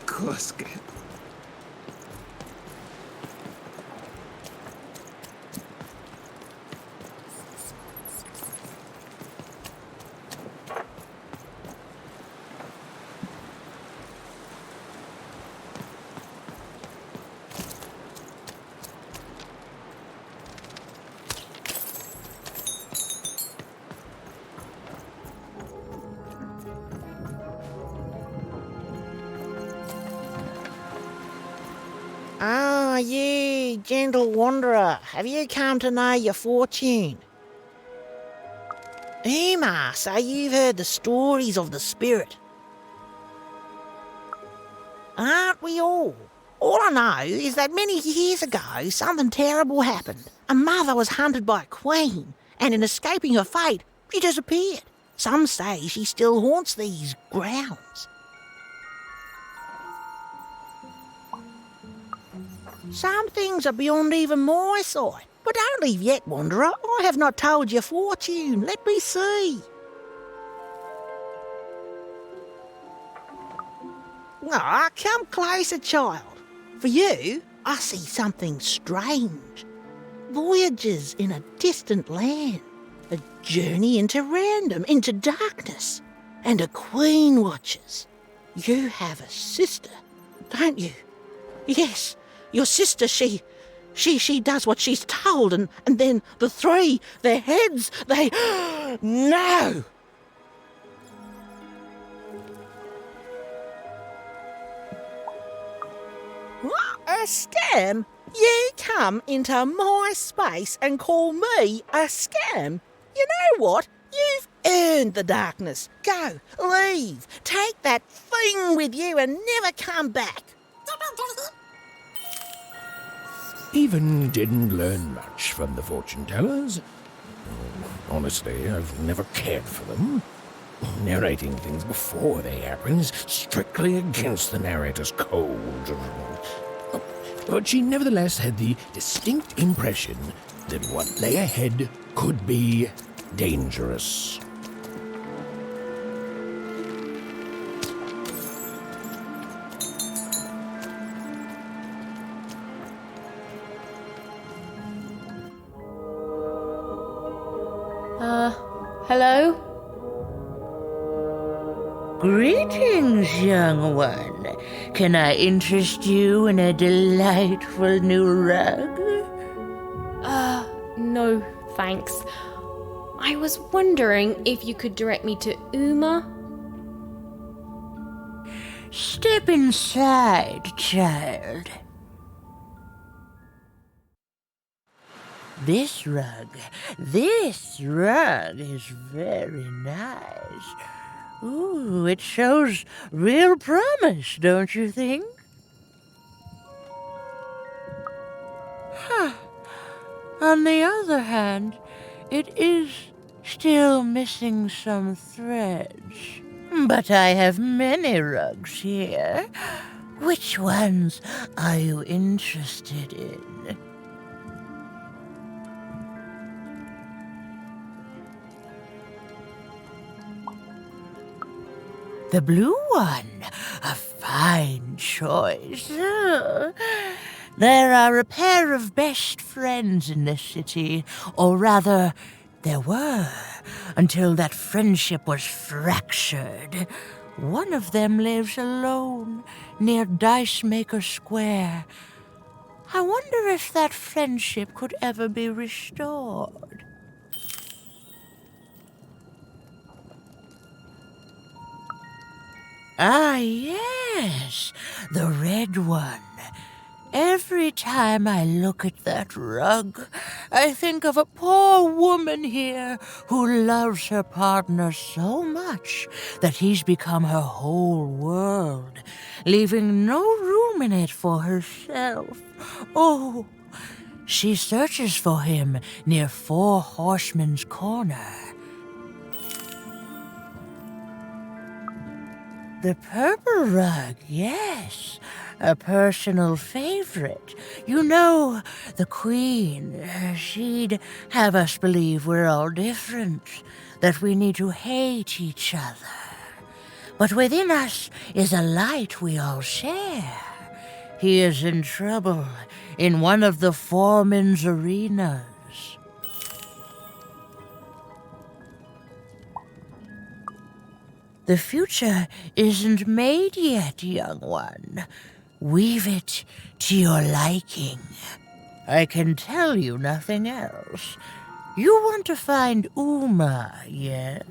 kuske. Ah, you, gentle wanderer, have you come to know your fortune? Uma, so you've heard the stories of the spirit. Aren't we all? All I know is that many years ago, something terrible happened. A mother was hunted by a queen, and in escaping her fate, she disappeared. Some say she still haunts these grounds. Some things are beyond even my sight. But don't leave yet, wanderer. I have not told your fortune. Let me see. Ah, come closer, child. For you, I see something strange. Voyages in a distant land. A journey into random, into darkness. And a queen watches. You have a sister, don't you? Yes. Your sister, she does what she's told, and then the three, their heads, they... No! What? A scam? You come into my space and call me a scam? You know what? You've earned the darkness. Go, leave, take that thing with you and never come back. Even didn't learn much from the fortune tellers. Honestly, I've never cared for them. Narrating things before they happen is strictly against the narrator's code. But she nevertheless had the distinct impression that what lay ahead could be dangerous. Hello? Greetings, young one. Can I interest you in a delightful new rug? No, thanks. I was wondering if you could direct me to Uma? Step inside, child. This rug is very nice. Ooh, it shows real promise, don't you think? Huh. On the other hand, it is still missing some threads. But I have many rugs here. Which ones are you interested in? The blue one, a fine choice. There are a pair of best friends in this city, or rather, there were, until that friendship was fractured. One of them lives alone near Dicemaker Square. I wonder if that friendship could ever be restored. Ah, yes, the red one. Every time I look at that rug, I think of a poor woman here who loves her partner so much that he's become her whole world, leaving no room in it for herself. Oh, she searches for him near Four Horsemen's Corner. The purple rug, yes. A personal favorite. You know, the Queen, she'd have us believe we're all different, that we need to hate each other. But within us is a light we all share. He is in trouble in one of the foreman's arenas. The future isn't made yet, young one. Weave it to your liking. I can tell you nothing else. You want to find Uma, yes?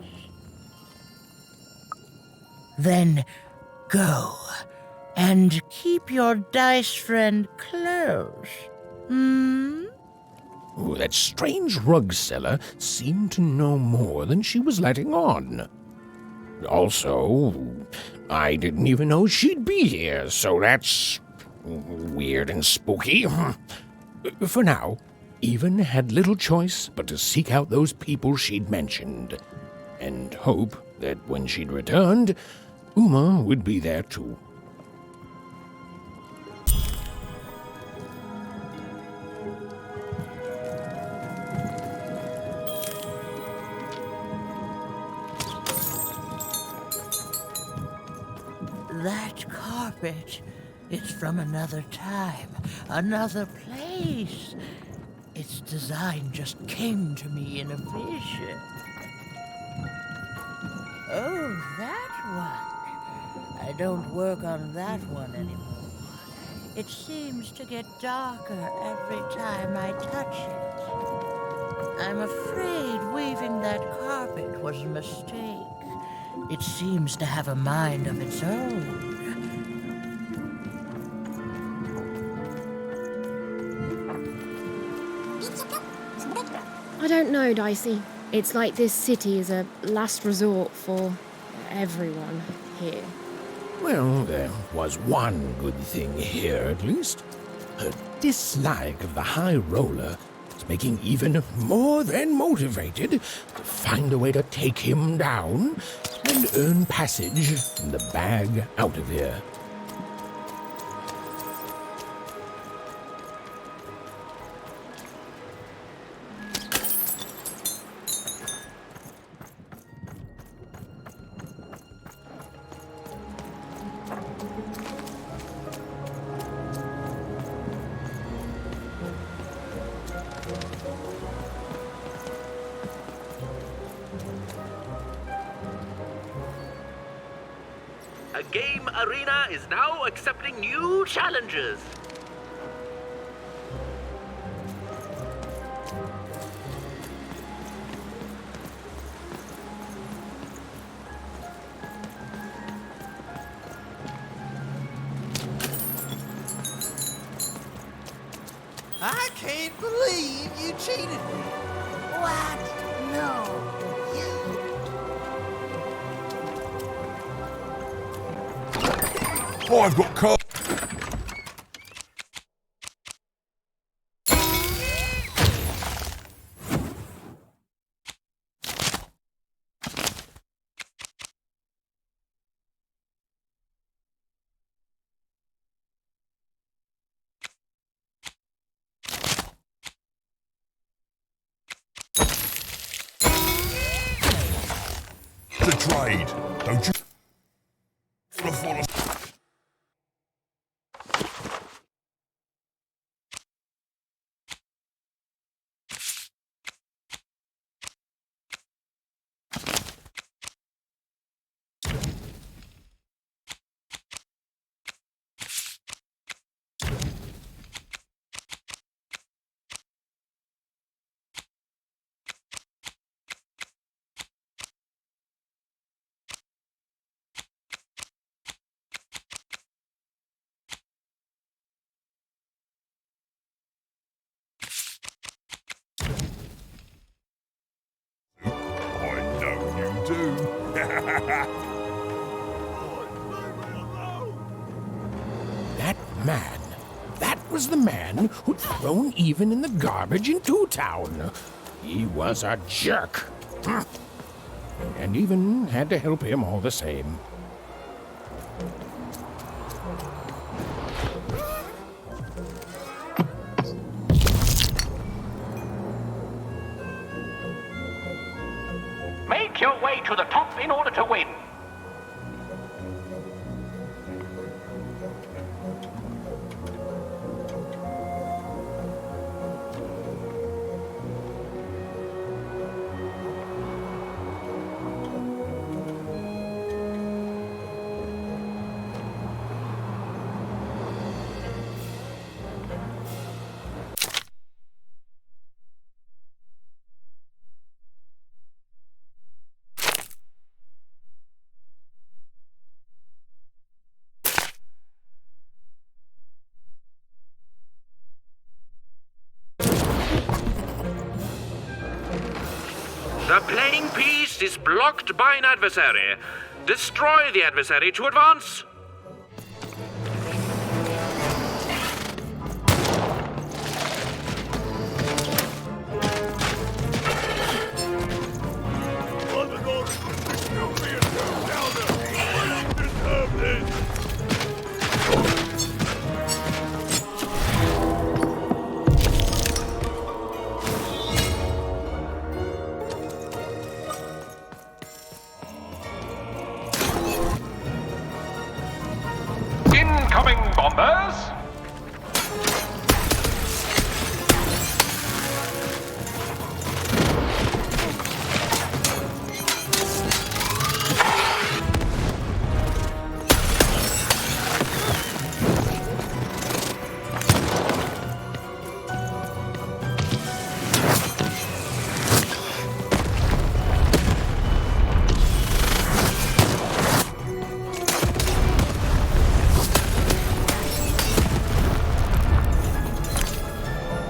Then go and keep your dice friend close. Oh, that strange rug seller seemed to know more than she was letting on. Also, I didn't even know she'd be here, so that's weird and spooky. For now, Even had little choice but to seek out those people she'd mentioned, and hope that when she'd returned, Uma would be there too. That carpet is from another time, another place. Its design just came to me in a vision. Oh, that one. I don't work on that one anymore. It seems to get darker every time I touch it. I'm afraid weaving that carpet was a mistake. It seems to have a mind of its own. I don't know, Dicey. It's like this city is a last resort for everyone here. Well, there was one good thing here, at least. Her dislike of the High Roller is making even more than motivated to find a way to take him down and earn passage in the bag out of here. game arena is now accepting new challenges. I can't believe you cheated me. What? No, I've got car. The trade, don't you? Follow. That man. That was the man who'd thrown Even in the garbage in Two Town. He was a jerk. And Even had to help him all the same. Make your way to the top in order to win. The playing piece is blocked by an adversary. Destroy the adversary to advance. Incoming bombers!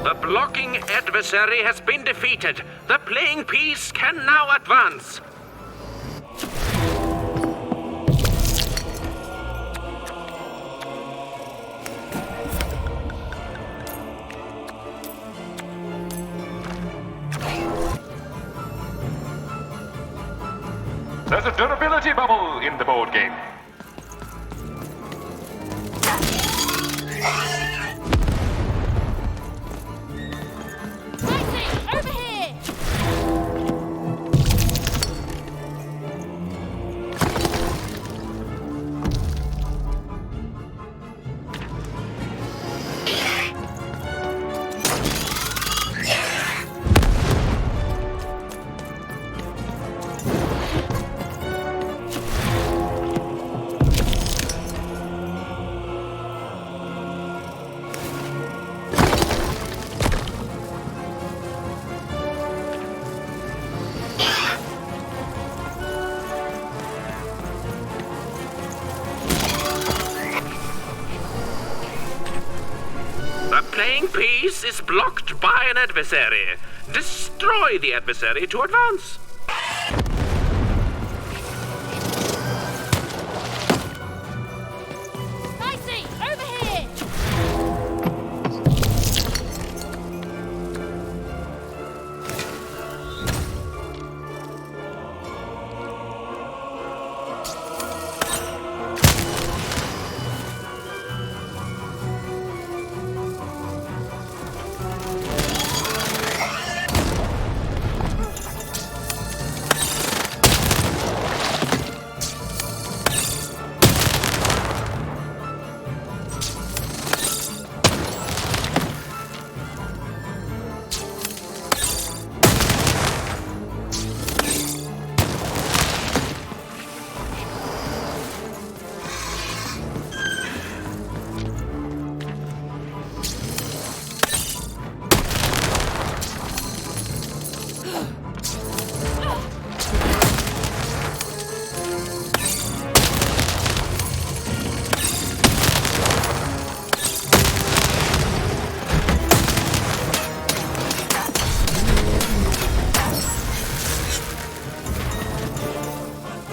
The blocking adversary has been defeated. The playing piece can now advance. There's a durability bubble in the board game. Over here! The playing piece is blocked by an adversary. Destroy the adversary to advance. Dicey, over here!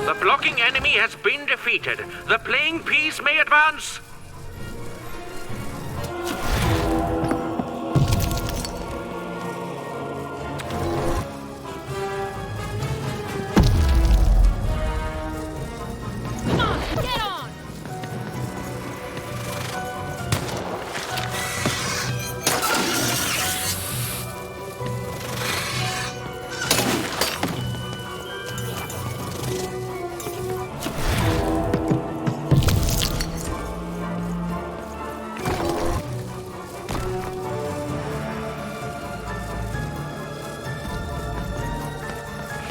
The blocking enemy has been defeated. The playing piece may advance. Come on, get on!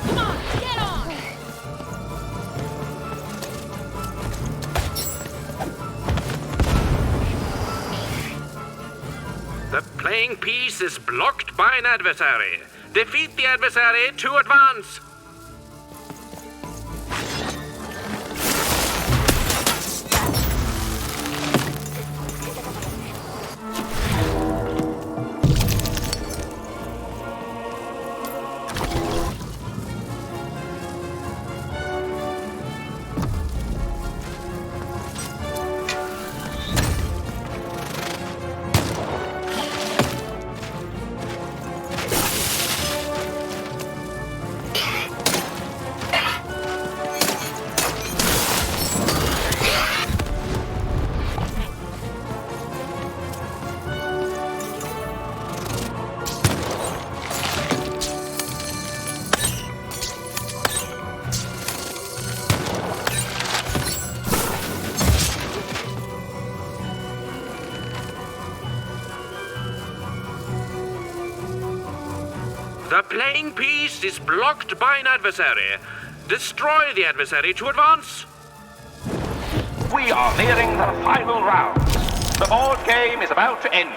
Come on, get on! The playing piece is blocked by an adversary. Defeat the adversary to advance. The playing piece is blocked by an adversary. Destroy the adversary to advance. We are nearing the final round. The board game is about to end.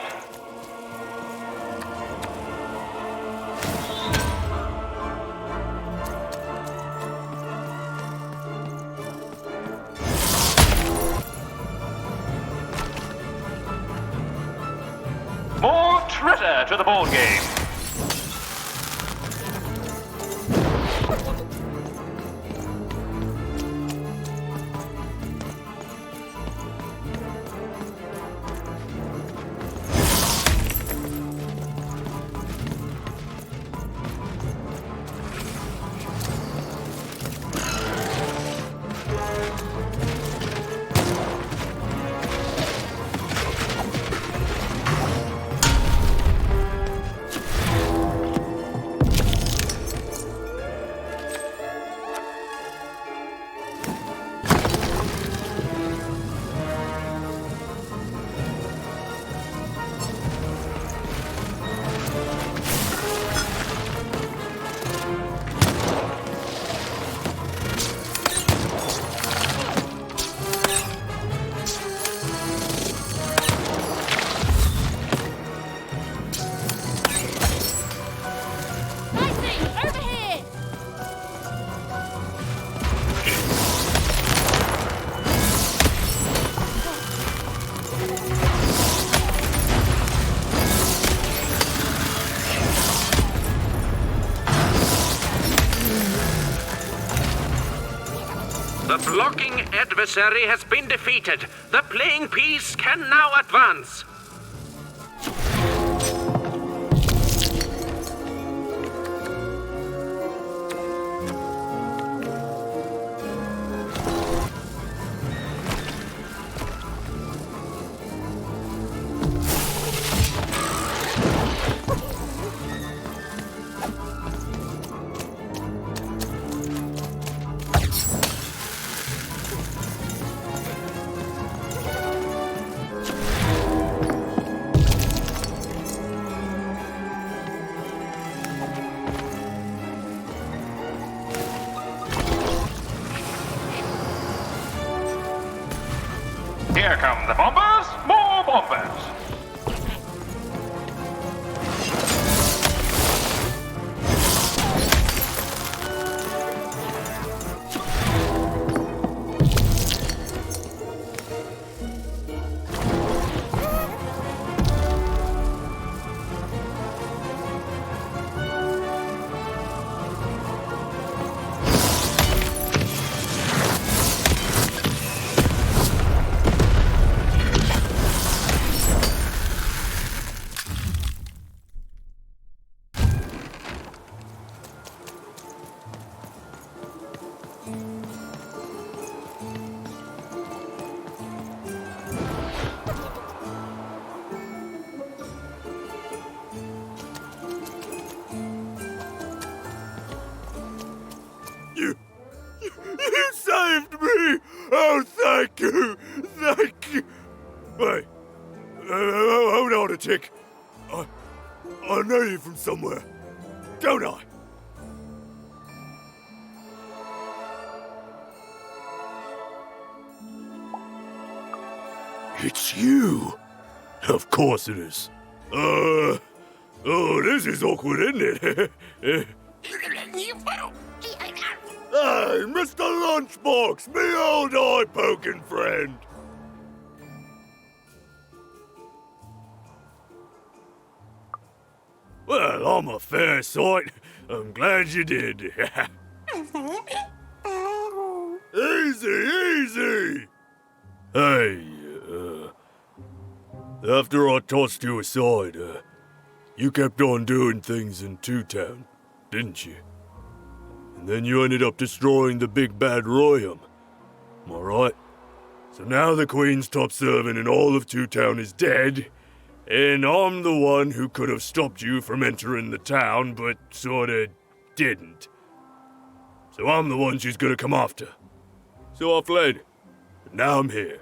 More treasure to the board game. blocking adversary has been defeated. The playing piece can now advance. Here come the bombers, more bombers. You saved me! Oh, thank you! Thank you! Wait. Hold on a tick. I know you from somewhere. Don't I? It's you! Of course it is. Oh, this is awkward, isn't it? Hey, Mr. Lunchbox, me old eye-poking friend. Well, I'm a fair sight. I'm glad you did. Easy! Hey, after I tossed you aside, you kept on doing things in Two Town, didn't you? And then you ended up destroying the big bad Royum. Am I right? So now the Queen's top servant in all of Two Town is dead, and I'm the one who could have stopped you from entering the town, but sorta didn't. So I'm the one she's gonna come after. So I fled, and now I'm here.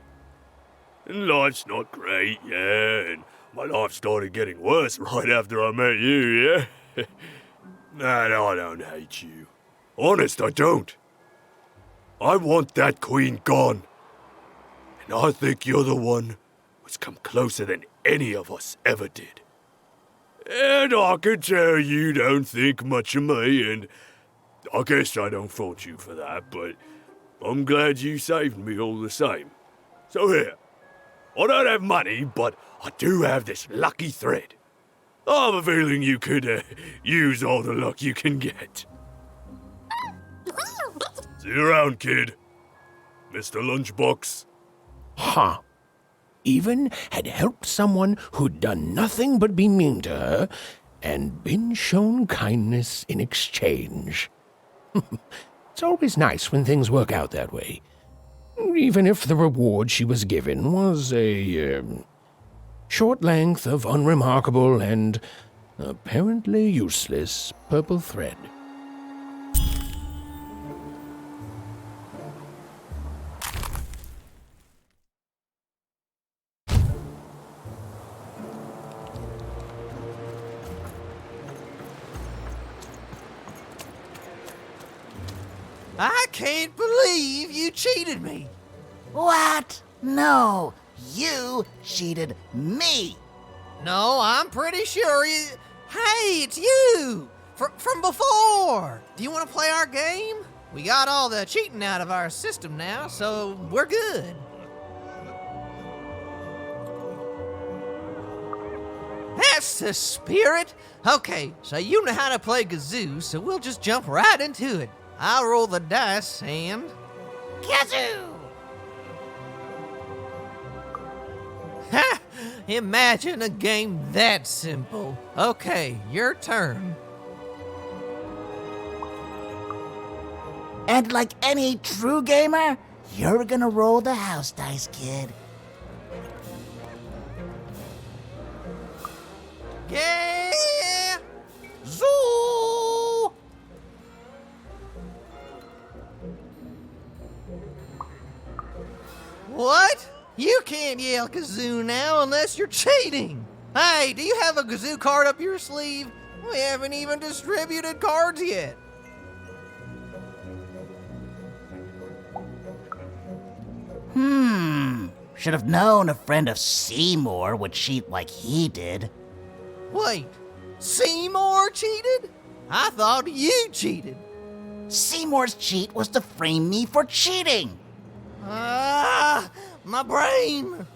And life's not great, yeah, and my life started getting worse right after I met you, yeah? And I don't hate you. Honest, I don't. I want that queen gone. And I think you're the one who's come closer than any of us ever did. And I can tell you don't think much of me, and I guess I don't fault you for that, but I'm glad you saved me all the same. So here, I don't have money, but I do have this lucky thread. I have a feeling you could use all the luck you can get. See you around, kid. Mr. Lunchbox. Huh. Even had helped someone who'd done nothing but be mean to her, and been shown kindness in exchange. It's always nice when things work out that way. Even if the reward she was given was a short length of unremarkable and apparently useless purple thread. I can't believe you cheated me. What? No, you cheated me. No, I'm pretty sure you... Hey, it's you! From before! Do you want to play our game? We got all the cheating out of our system now, so we're good. That's the spirit! Okay, so you know how to play Gazoo, so we'll just jump right into it. I'll roll the dice and... Kazoo! Ha! Imagine a game that simple. Okay, your turn. And like any true gamer, you're gonna roll the house dice, kid. Yeah! Zoo! What? You can't yell kazoo now unless you're cheating. Hey, do you have a kazoo card up your sleeve? We haven't even distributed cards yet. Should have known a friend of Seymour would cheat like he did. Wait, Seymour cheated? I thought you cheated. Seymour's cheat was to frame me for cheating. Ah, my brain.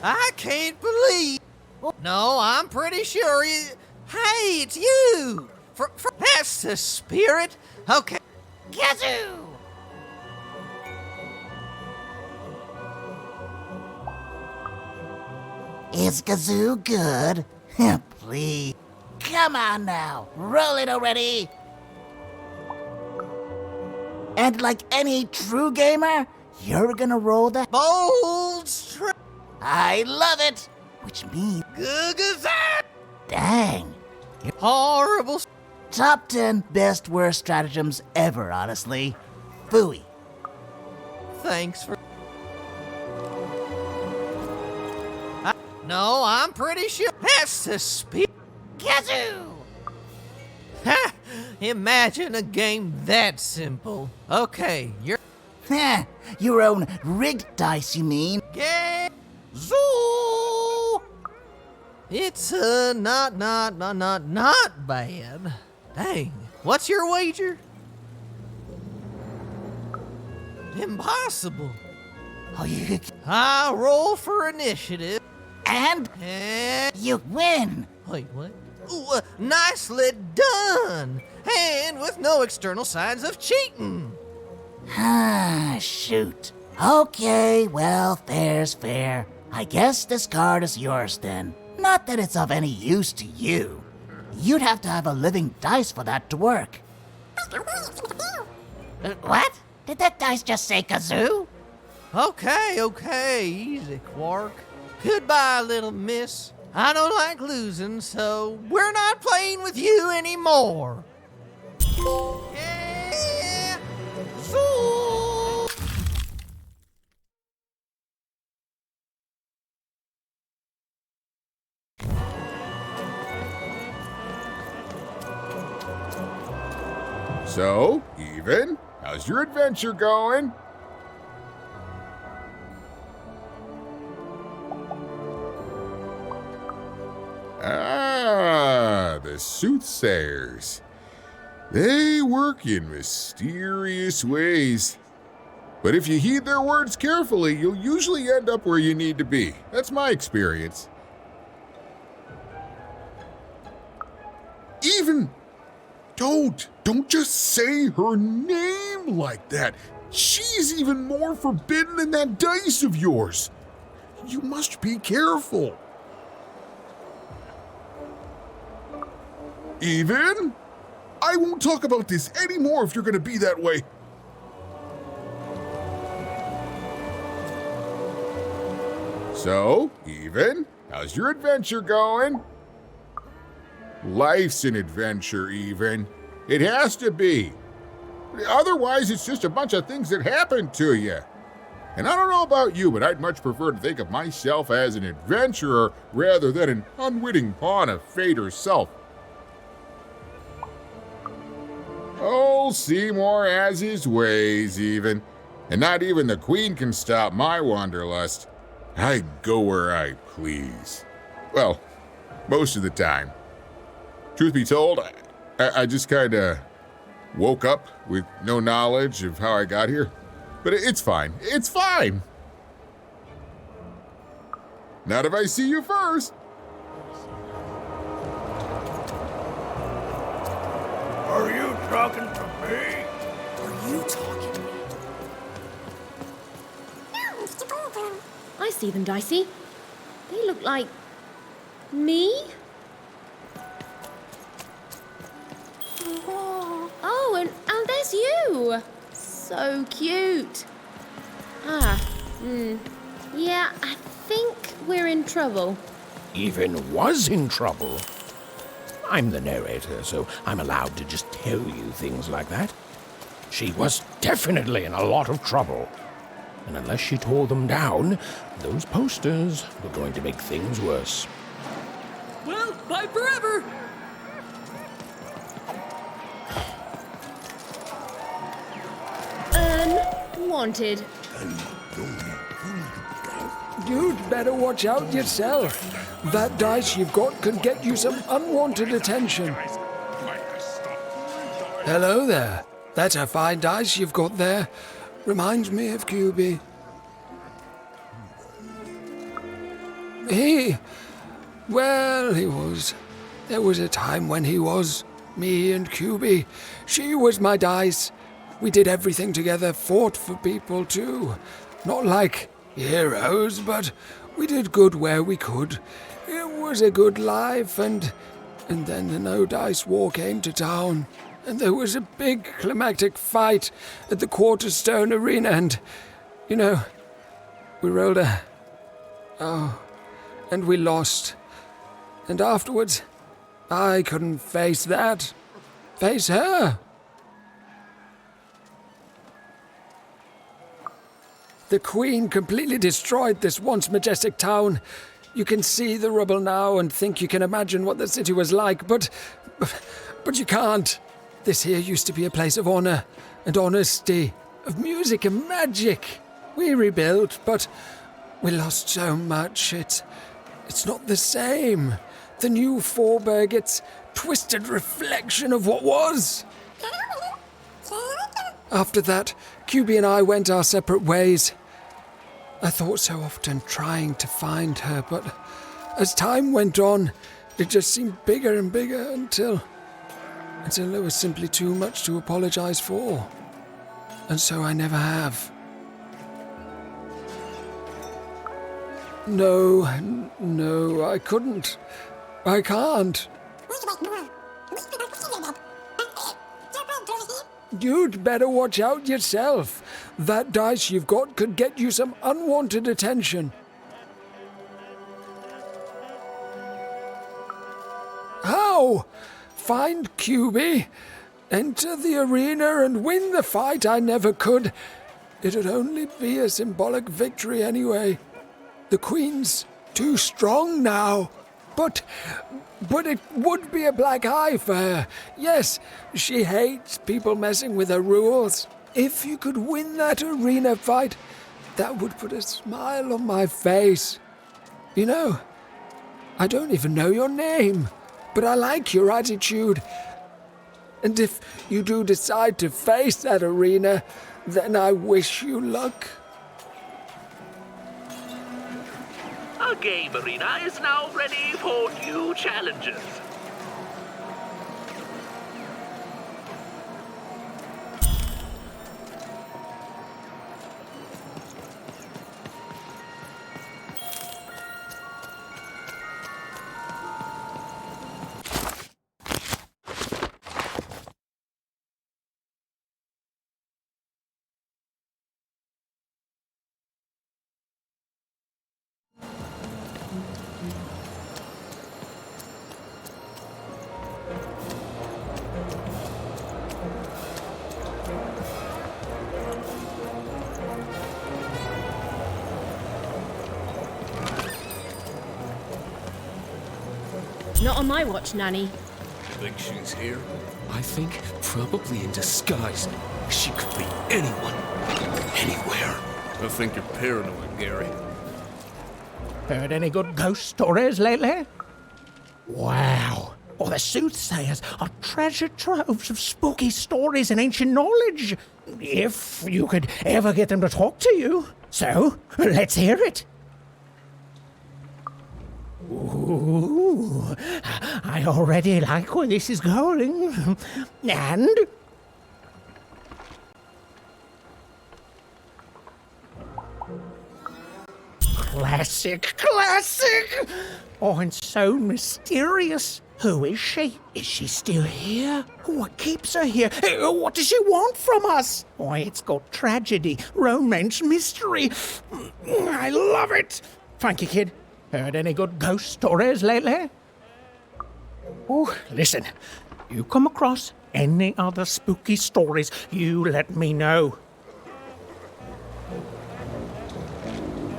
I can't believe. No, I'm pretty sure you. Hey, it's you. That's the spirit. Okay. Kazoo! Is Kazoo good? Please. Come on now, roll it already. And like any true gamer, you're gonna roll the bold strike. I love it. Which means Gugazat. Dang. Horrible. Top 10 best worst stratagems ever, honestly. Phooey. Thanks for. No, I'm pretty sure that's the spirit. Kazoo! Ha! Imagine a game that simple. Okay, you're. Your own rigged dice, you mean? Zoo! It's not bad. Dang. What's your wager? Impossible. Oh, you. I roll for initiative. And you win. Wait, what? Ooh, nicely done. And with no external signs of cheating. Shoot. Okay, well, fair's fair. I guess this card is yours then. Not that it's of any use to you. You'd have to have a living dice for that to work. What? Did that dice just say kazoo? Okay, easy, Quark. Goodbye, little miss. I don't like losing, so we're not playing with you anymore. Yeah. Zoo. So, Even, how's your adventure going? Ah, the soothsayers. They work in mysterious ways. But if you heed their words carefully, you'll usually end up where you need to be. That's my experience. Even, don't just say her name like that. She's even more forbidden than that dice of yours. You must be careful. Even? I won't talk about this anymore if you're gonna be that way. So, Even, how's your adventure going? Life's an adventure, Even. It has to be. Otherwise, it's just a bunch of things that happen to you. And I don't know about you, but I'd much prefer to think of myself as an adventurer rather than an unwitting pawn of fate herself. Old Seymour has his ways, Even. And not even the Queen can stop my wanderlust. I go where I please. Well, most of the time. Truth be told, I just kinda woke up with no knowledge of how I got here. But it's fine. It's fine. Not if I see you first. talking to me? Are you talking to me? I see them, Dicey. They look like... me? Oh, and there's you! So cute. Yeah, I think we're in trouble. Even was in trouble. I'm the narrator, so I'm allowed to just tell you things like that. She was definitely in a lot of trouble. And unless she tore them down, those posters were going to make things worse. Well, bye forever! Unwanted. You'd better watch out yourself. That dice you've got could get you some unwanted attention. Hello there. That's a fine dice you've got there. Reminds me of QB. He was. There was a time when he was. Me and QB. She was my dice. We did everything together, fought for people too. Not like heroes, but we did good where we could. It was a good life, and then the No Dice War came to town, and there was a big climactic fight at the Quarterstone Arena, and, we rolled and we lost. And afterwards, I couldn't face that. Face her. The Queen completely destroyed this once majestic town. You can see the rubble now and think you can imagine what the city was like, but you can't. This here used to be a place of honor and honesty, of music and magic. We rebuilt, but we lost so much. It's not the same. The new Forberg, it's twisted reflection of what was. After that, QB and I went our separate ways. I thought so often trying to find her, but as time went on, it just seemed bigger and bigger until there was simply too much to apologize for. And so I never have. No, I couldn't. I can't. You'd better watch out yourself. That dice you've got could get you some unwanted attention. How? Find QB, enter the arena and win the fight I never could. It'd only be a symbolic victory anyway. The Queen's too strong now. But it would be a black eye for her. Yes, she hates people messing with her rules. If you could win that arena fight, that would put a smile on my face. I don't even know your name, but I like your attitude. And if you do decide to face that arena, then I wish you luck. Our game arena is now ready for new challenges. Not on my watch, Nanny. Think she's here? I think probably in disguise. She could be anyone, anywhere. I think you're paranoid, Gary. Heard any good ghost stories lately? Wow. Well, the soothsayers are treasure troves of spooky stories and ancient knowledge. If you could ever get them to talk to you. So, let's hear it. Ooh, I already like where this is going. And Classic. Oh, and so mysterious. Who is she? Is she still here? What keeps her here? What does she want from us? Why, it's got tragedy, romance, mystery. I love it. Thank you, kid. Heard any good ghost stories lately? Oh, listen. You come across any other spooky stories, you let me know.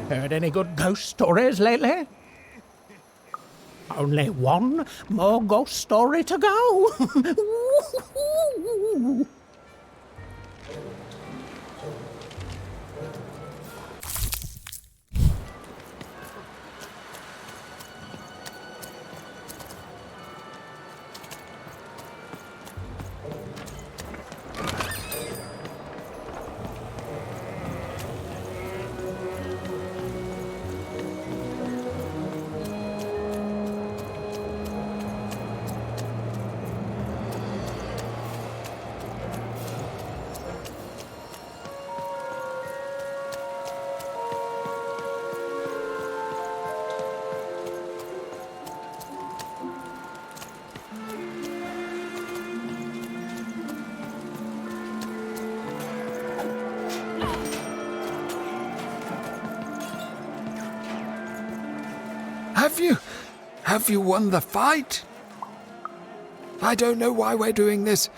Heard any good ghost stories lately? Only one more ghost story to go. Have you won the fight? I don't know why we're doing this.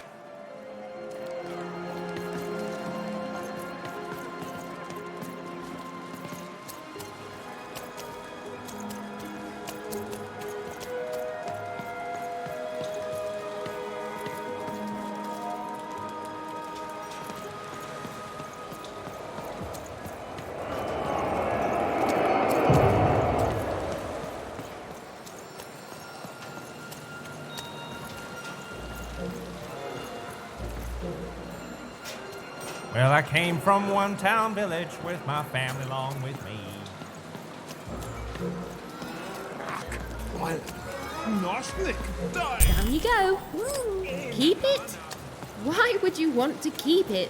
Well, I came from one town village with my family along with me. Down you go. Keep it? Why would you want to keep it?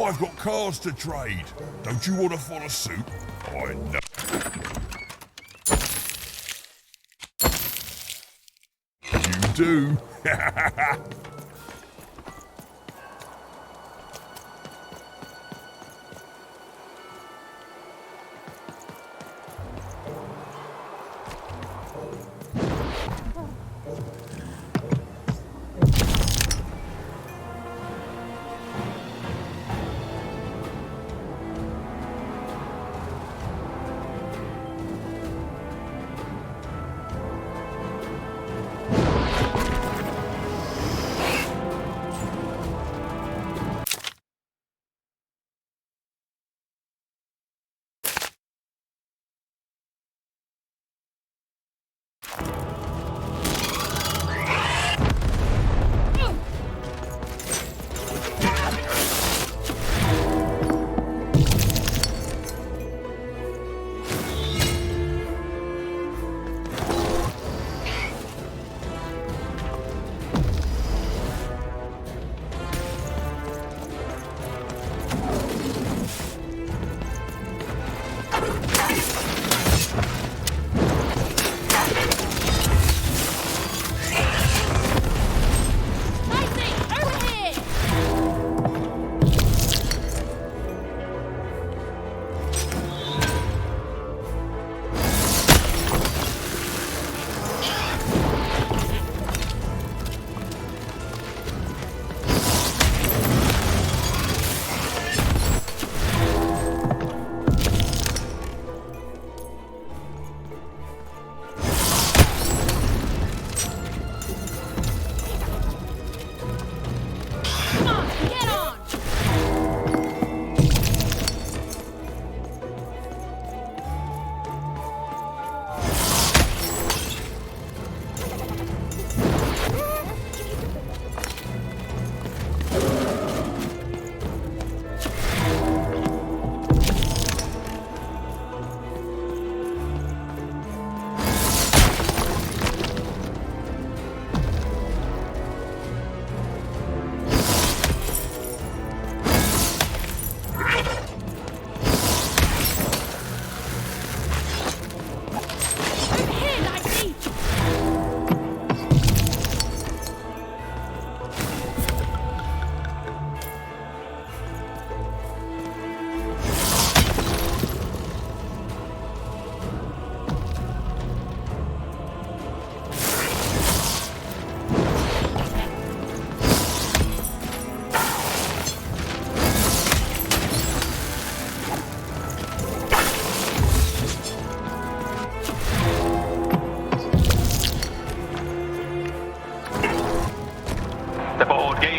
I've got cars to trade. Don't you want to follow suit? I know. You do.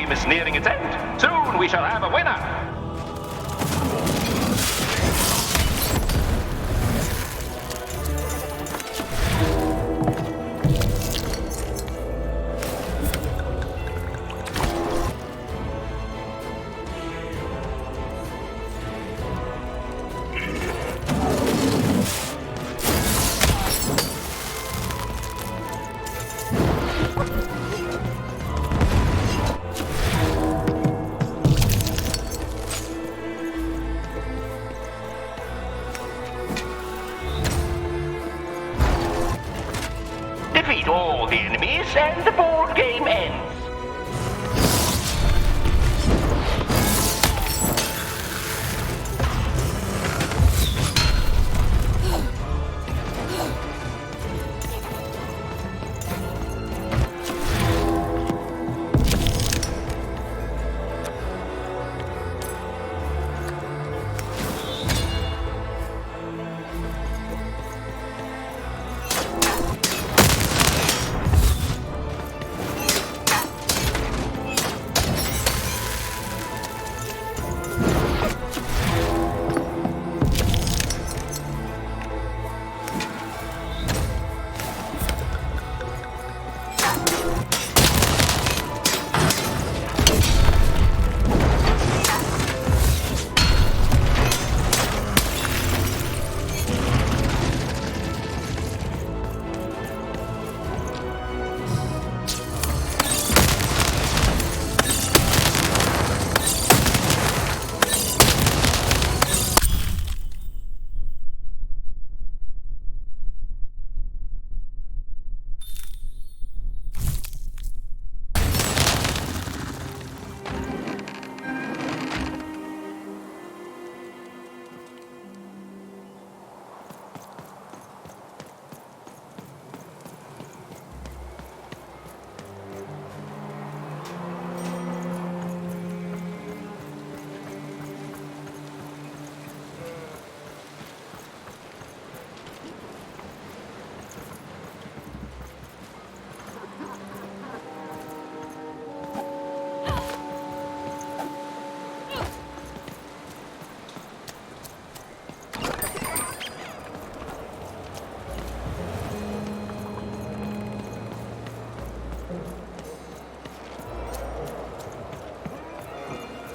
game is nearing its end. Soon we shall have a winner. Defeat all the enemies and the board game ends.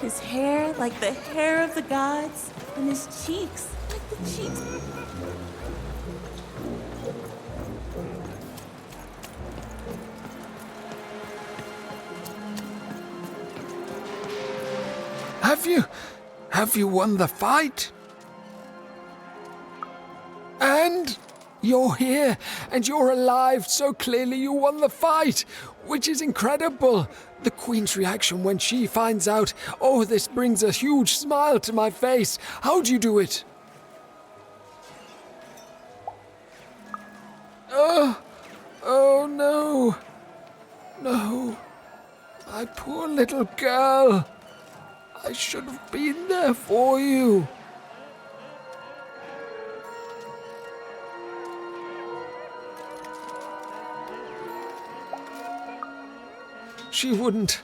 His hair like the hair of the gods, and his cheeks like the cheeks. Have you won the fight? And you're here, and you're alive, so clearly you won the fight, which is incredible. The Queen's reaction when she finds out, oh, this brings a huge smile to my face. How'd you do it? Oh no. No. My poor little girl. I should have been there for you. She wouldn't.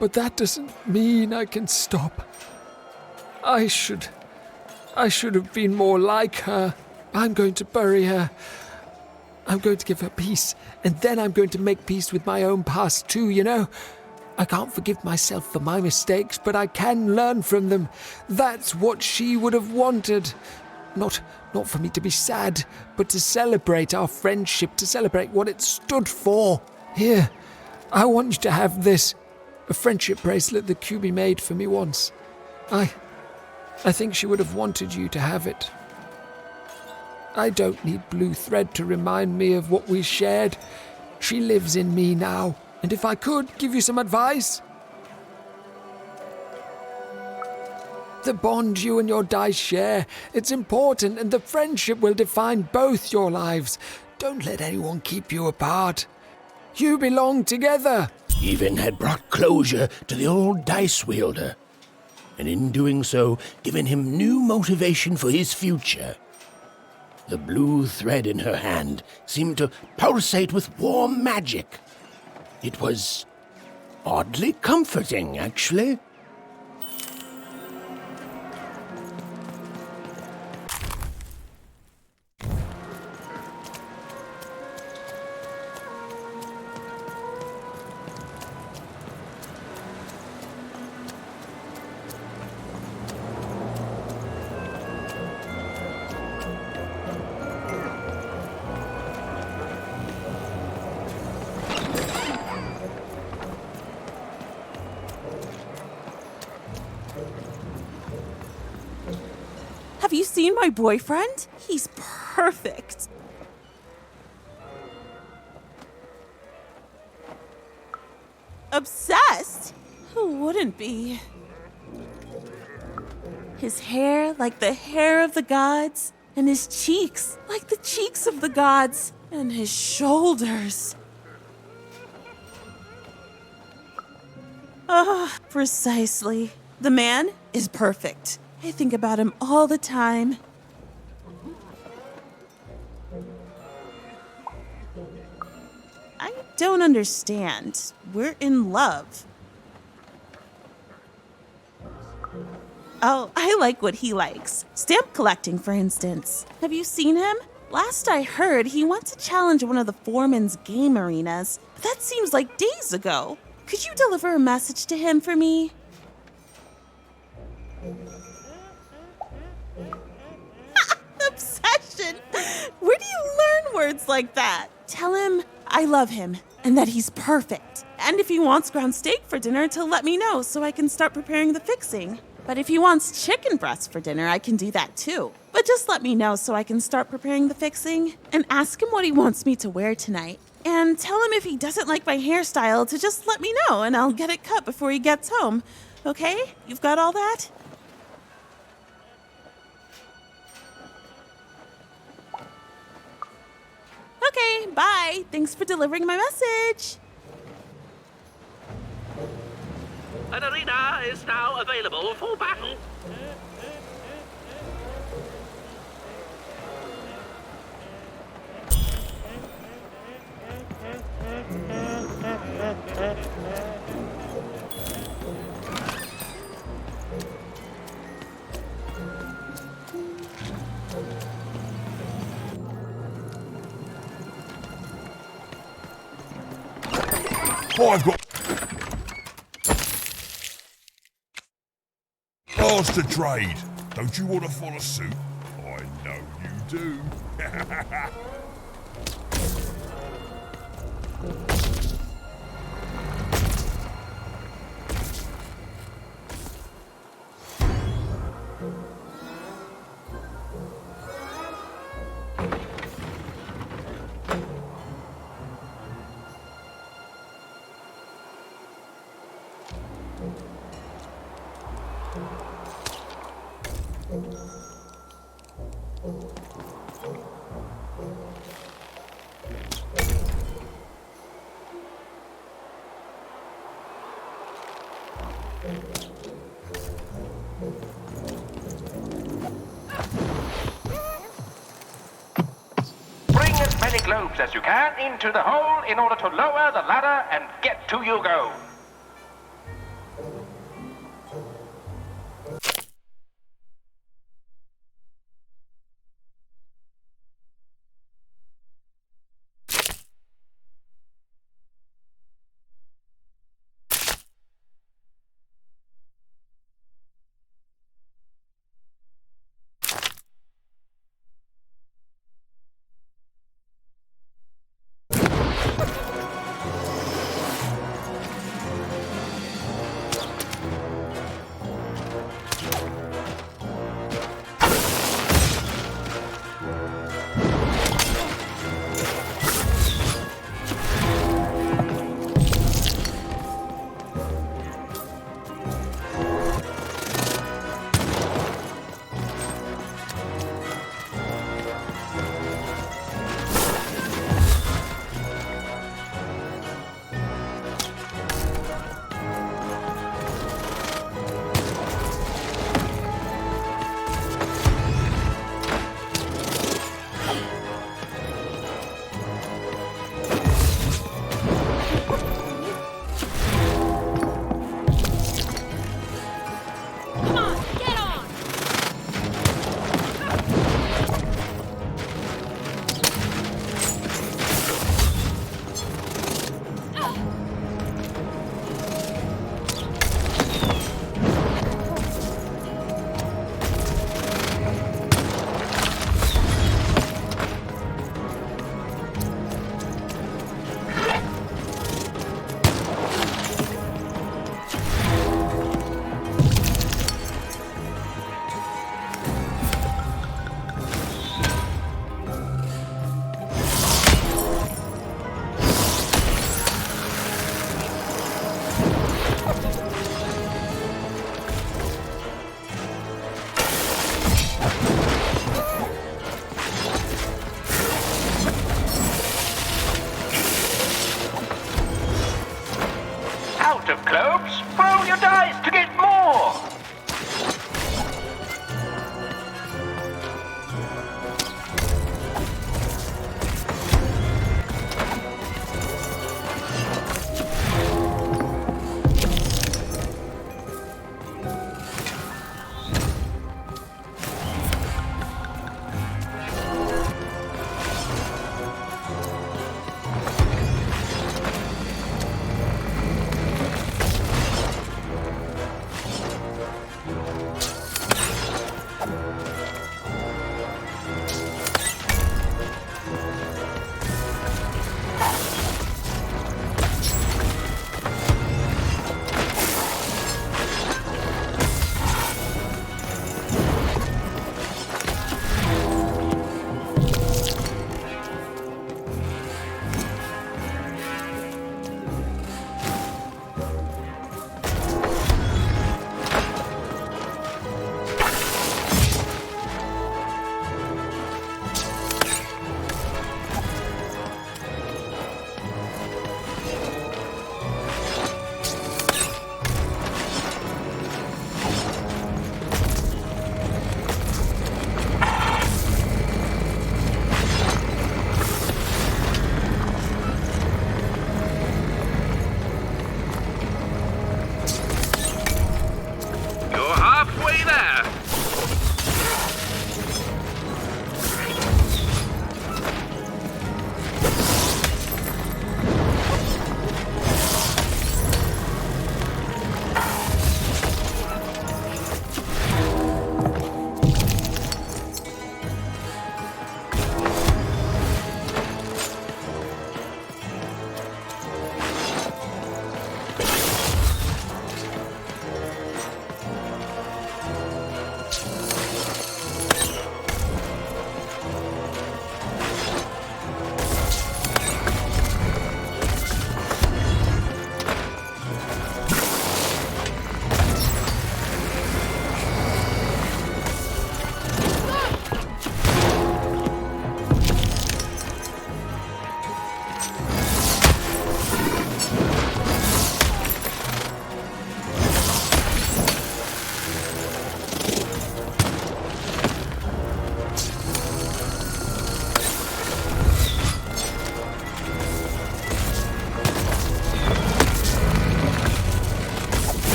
But that doesn't mean I can stop. I should have been more like her. I'm going to bury her. I'm going to give her peace, and then I'm going to make peace with my own past too, you know? I can't forgive myself for my mistakes, but I can learn from them. That's what she would have wanted. Not for me to be sad, but to celebrate our friendship, to celebrate what it stood for. Here, I want you to have this. A friendship bracelet that QB made for me once. I think she would have wanted you to have it. I don't need blue thread to remind me of what we shared. She lives in me now, and if I could give you some advice, the bond you and your dice share, it's important, and the friendship will define both your lives. Don't let anyone keep you apart. You belong together. Even had brought closure to the old dice wielder, and in doing so, given him new motivation for his future. The blue thread in her hand seemed to pulsate with warm magic. It was Oddly comforting, actually. Have you seen my boyfriend? He's perfect. Obsessed? Who wouldn't be? His hair like the hair of the gods, and his cheeks like the cheeks of the gods, and his shoulders. Ah, precisely. The man is perfect. I think about him all the time. I don't understand. We're in love. Oh, I like what he likes. Stamp collecting, for instance. Have you seen him? Last I heard, he wants to challenge one of the Foreman's game arenas. But that seems like days ago. Could you deliver a message to him for me? Obsession! Where do you learn words like that? Tell him I love him and that he's perfect. And if he wants ground steak for dinner, to let me know so I can start preparing the fixing. But if he wants chicken breast for dinner, I can do that too. But just let me know so I can start preparing the fixing. And ask him what he wants me to wear tonight. And tell him if he doesn't like my hairstyle to just let me know and I'll get it cut before he gets home. Okay? You've got all that? Okay, bye. Thanks for delivering my message. An arena is now available for battle. I've got cars to trade. Don't you want to follow suit? I know you do. Bring as many globes as you can into the hole in order to lower the ladder and get to your goal.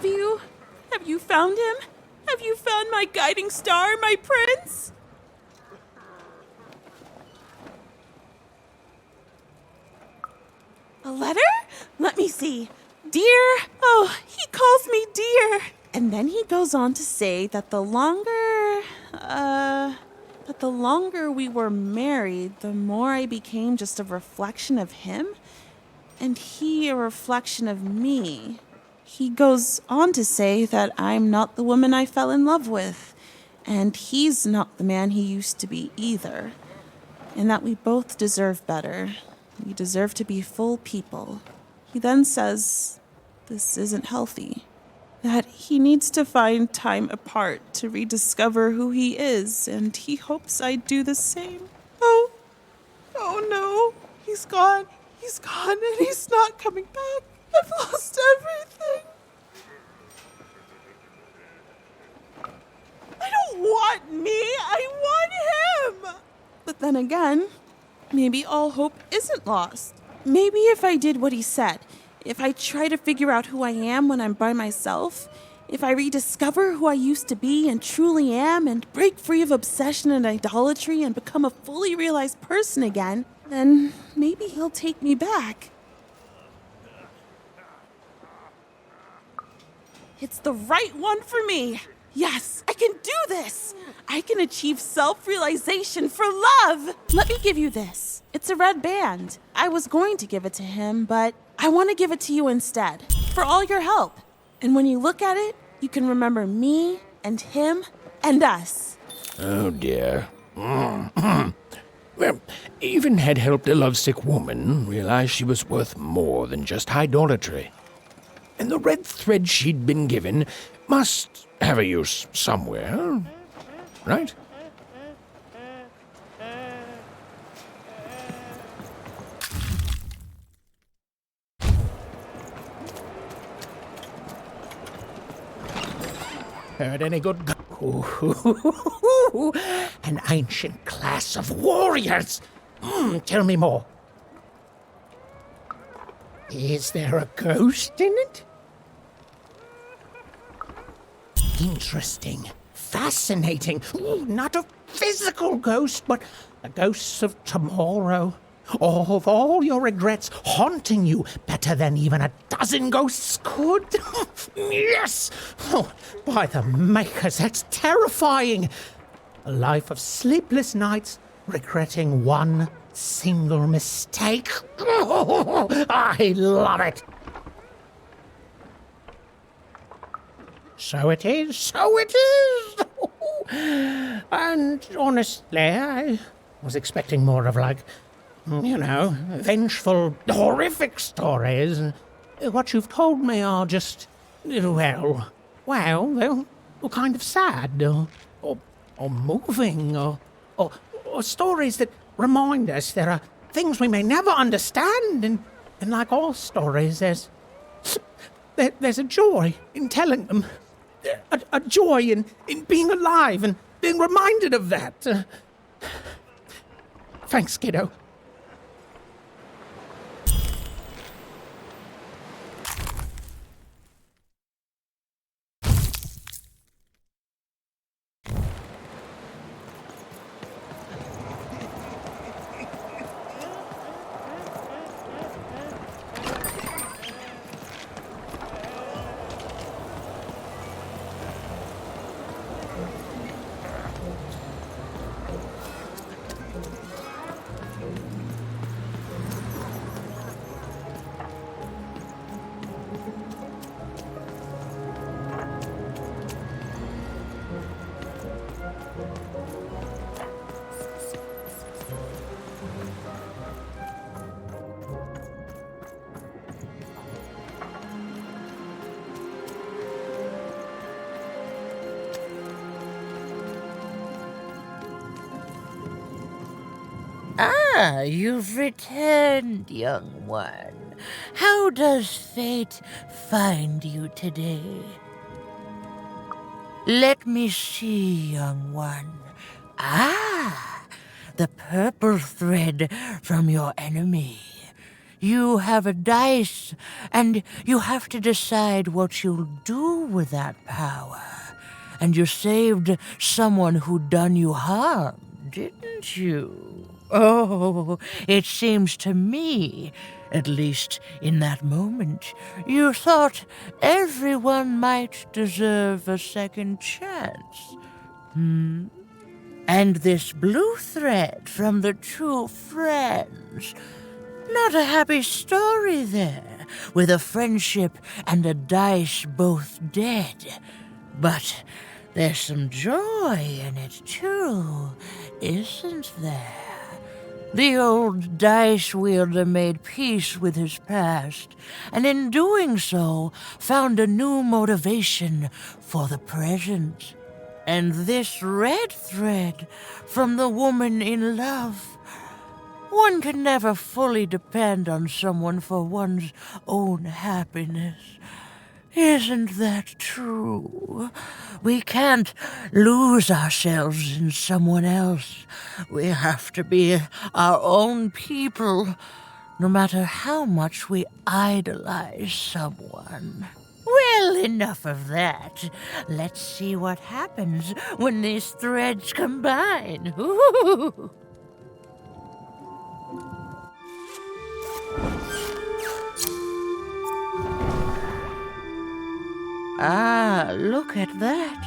Have you? Have you found him? Have you found my guiding star, my prince? A letter? Let me see. Dear, oh, he calls me dear. And then he goes on to say that the longer we were married, the more I became just a reflection of him, and he a reflection of me. He goes on to say that I'm not the woman I fell in love with, and he's not the man he used to be either, and that we both deserve better. We deserve to be full people. He then says this isn't healthy, that he needs to find time apart to rediscover who he is, and he hopes I do the same. Oh no, he's gone, and he's not coming back. I've lost everything. I don't want me, I want him! But then again, maybe all hope isn't lost. Maybe if I did what he said, if I try to figure out who I am when I'm by myself, if I rediscover who I used to be and truly am and break free of obsession and idolatry and become a fully realized person again, then maybe he'll take me back. It's the right one for me. Yes, I can do this. I can achieve self-realization for love. Let me give you this. It's a red band. I was going to give it to him, but I want to give it to you instead, for all your help. And when you look at it, you can remember me and him and us. Oh dear. Well, even had helped a lovesick woman realize she was worth more than just idolatry. And the red thread she'd been given must have a use somewhere, right? Heard any good... An ancient class of warriors! Tell me more. Is there a ghost in it? Interesting. Fascinating. Ooh, not a physical ghost, but the ghosts of tomorrow. Of all your regrets haunting you better than even a dozen ghosts could. Yes! Oh, by the makers, that's terrifying. A life of sleepless nights, regretting one single mistake. Oh, I love it. So it is, so it is. And honestly, I was expecting more of vengeful, horrific stories. What you've told me are just, well, they're kind of sad, or moving, or stories that remind us there are things we may never understand, and like all stories, there's a joy in telling them, a joy in being alive and being reminded of that. Thanks, kiddo. Ah, you've returned, young one. How does fate find you today? Let me see, young one. Ah, the purple thread from your enemy. You have a dice, and you have to decide what you'll do with that power. And you saved someone who'd done you harm, didn't you? Oh, it seems to me, at least in that moment, you thought everyone might deserve a second chance. And this blue thread from the two friends. Not a happy story there, with a friendship and a dice both dead. But there's some joy in it, too, isn't there? The old dice wielder made peace with his past, and in doing so, found a new motivation for the present. And this red thread from the woman in love. One can never fully depend on someone for one's own happiness. Isn't that true? We can't lose ourselves in someone else. We have to be our own people, no matter how much we idolize someone. Well, enough of that. Let's see what happens when these threads combine. Ooh. Ah, look at that.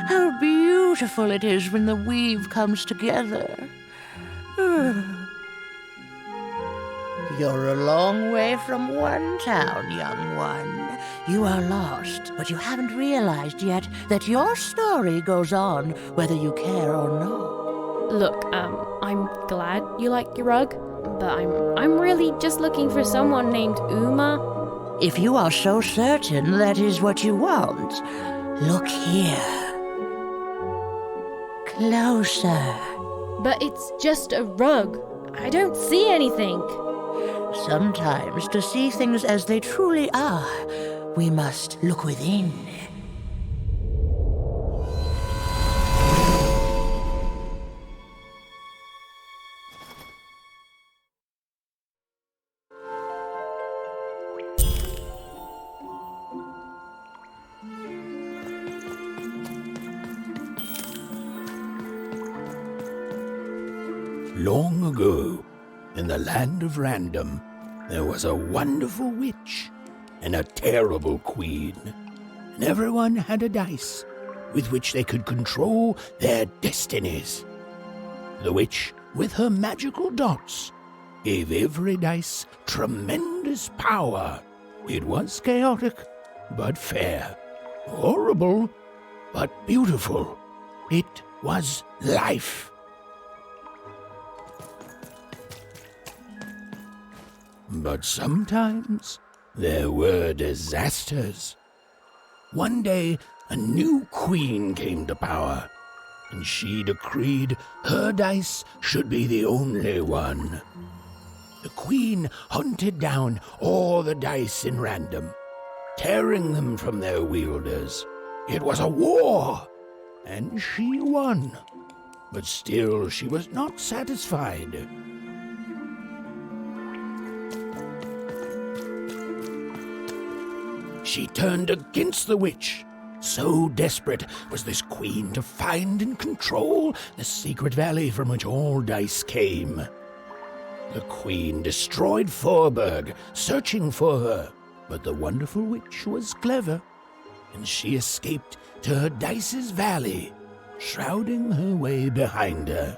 How beautiful it is when the weave comes together. You're a long way from one town, young one. You are lost, but you haven't realized yet that your story goes on whether you care or not. Look, I'm glad you like your rug, but I'm really just looking for someone named Uma. If you are so certain that is what you want, look here. Closer. But it's just a rug. I don't see anything. Sometimes, to see things as they truly are, we must look within. Long ago, in the land of Random, there was a wonderful witch and a terrible queen. And everyone had a dice with which they could control their destinies. The witch, with her magical dots, gave every dice tremendous power. It was chaotic, but fair. Horrible, but beautiful. It was life. But sometimes there were disasters. One day, a new queen came to power, and she decreed her dice should be the only one. The queen hunted down all the dice in Random, tearing them from their wielders. It was a war, and she won. But still, she was not satisfied. She turned against the witch. So desperate was this queen to find and control the secret valley from which all dice came. The queen destroyed Forberg, searching for her, but the wonderful witch was clever, and she escaped to her dice's valley, shrouding her way behind her.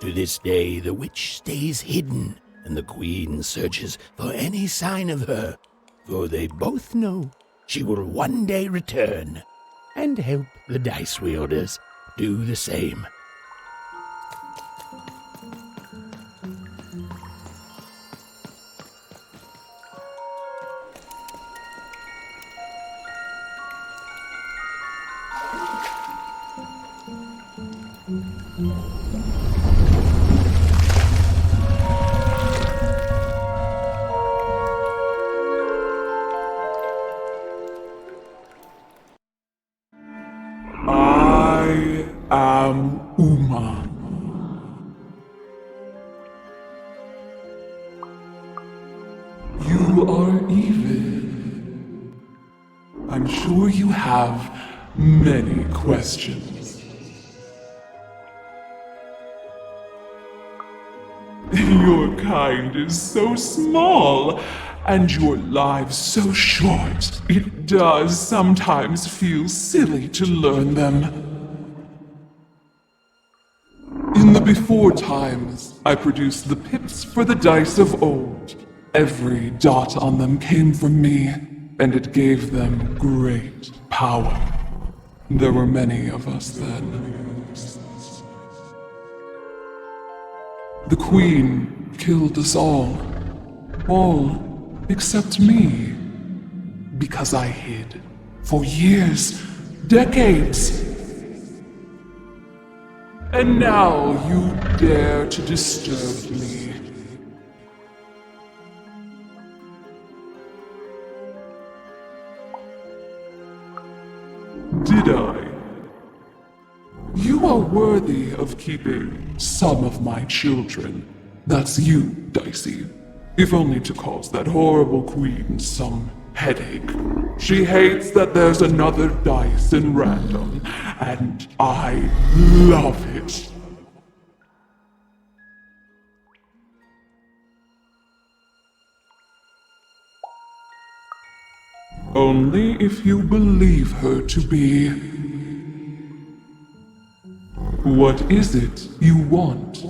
To this day, the witch stays hidden, and the queen searches for any sign of her, for they both know she will one day return and help the dice wielders do the same. am Uma. You are even. I'm sure you have many questions. Your kind is so small, and your lives so short, it does sometimes feel silly to learn them. In the before times, I produced the pips for the dice of old. Every dot on them came from me, and it gave them great power. There were many of us then. The Queen killed us all except me, because I hid for years, decades. And now you dare to disturb me. Did I? You are worthy of keeping some of my children. That's you, Dicey. If only to cause that horrible queen some headache. She hates that there's another dice in random, and I love it. Only if you believe her to be. What is it you want?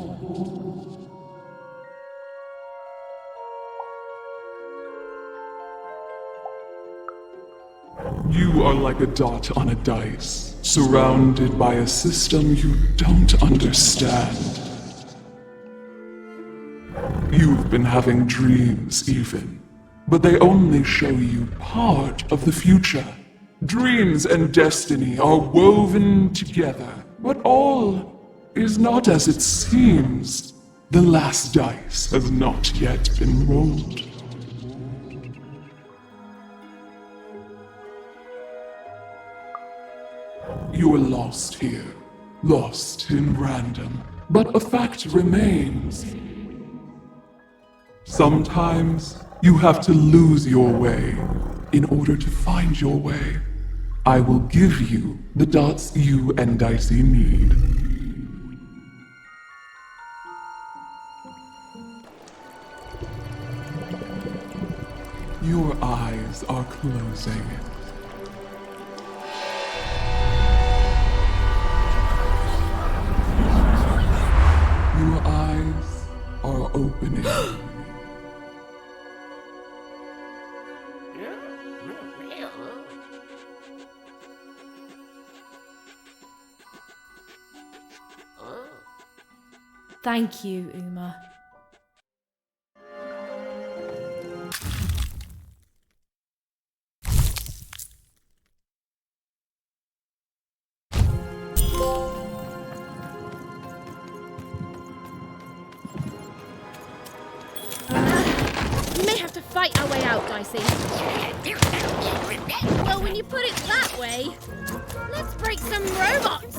You are like a dot on a dice, surrounded by a system you don't understand. You've been having dreams, even, but they only show you part of the future. Dreams and destiny are woven together, but all is not as it seems. The last dice has not yet been rolled. You are lost here, lost in random, but a fact remains. Sometimes you have to lose your way in order to find your way. I will give you the dots you and Dicey need. Your eyes are closing. Your eyes are opening. Thank you, Uma. We may have to fight our way out, Dicey. Well, when you put it that way, let's break some robots.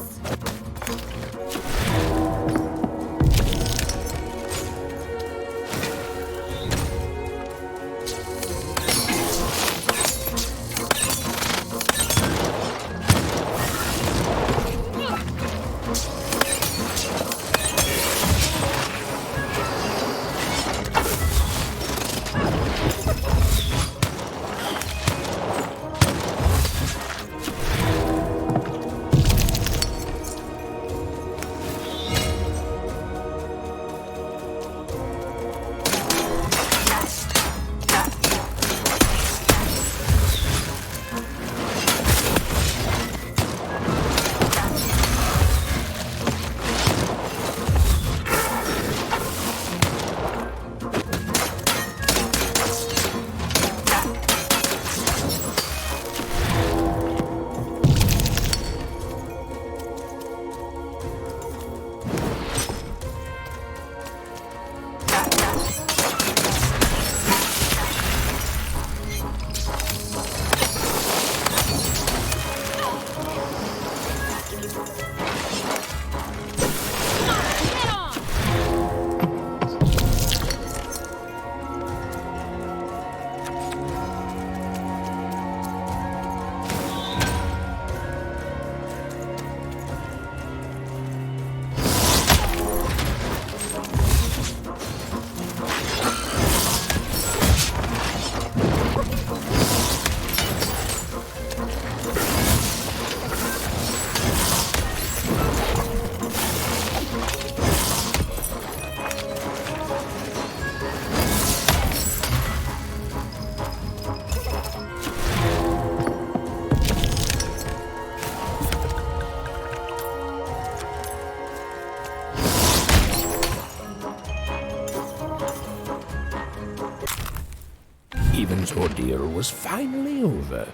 ordeal was finally over.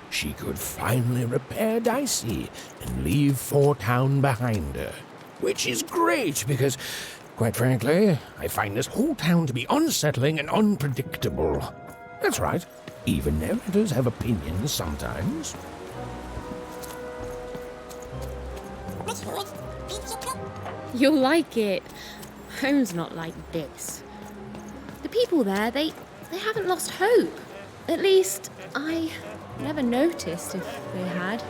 She could finally repair Dicey and leave Fort Town behind her. Which is great because, quite frankly, I find this whole town to be unsettling and unpredictable. That's right. Even narrators have opinions sometimes. You'll like it. Home's not like this. The people there, they haven't lost hope. At least, I never noticed if they had.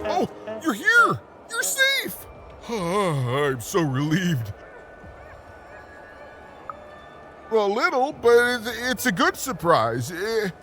Oh, you're here! You're safe! Oh, I'm so relieved. Well, a little, but it's a good surprise.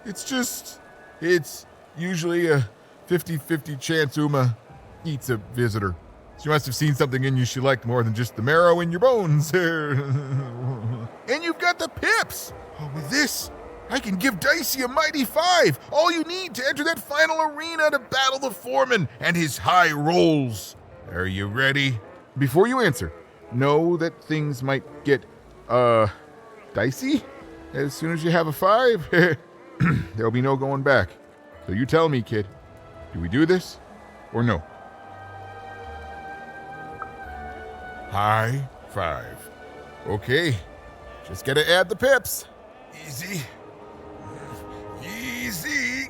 It's usually a 50-50 chance Uma eats a visitor. She must have seen something in you she liked more than just the marrow in your bones. And you've got the pips! Oh, with this, I can give Dicey a mighty 5. All you need to enter that final arena to battle the foreman and his high rolls. Are you ready? Before you answer, know that things might get, dicey as soon as you have a 5. There'll be no going back. So you tell me, kid. Do we do this or no? High 5. Okay. Just gotta add the pips. Easy. Easy.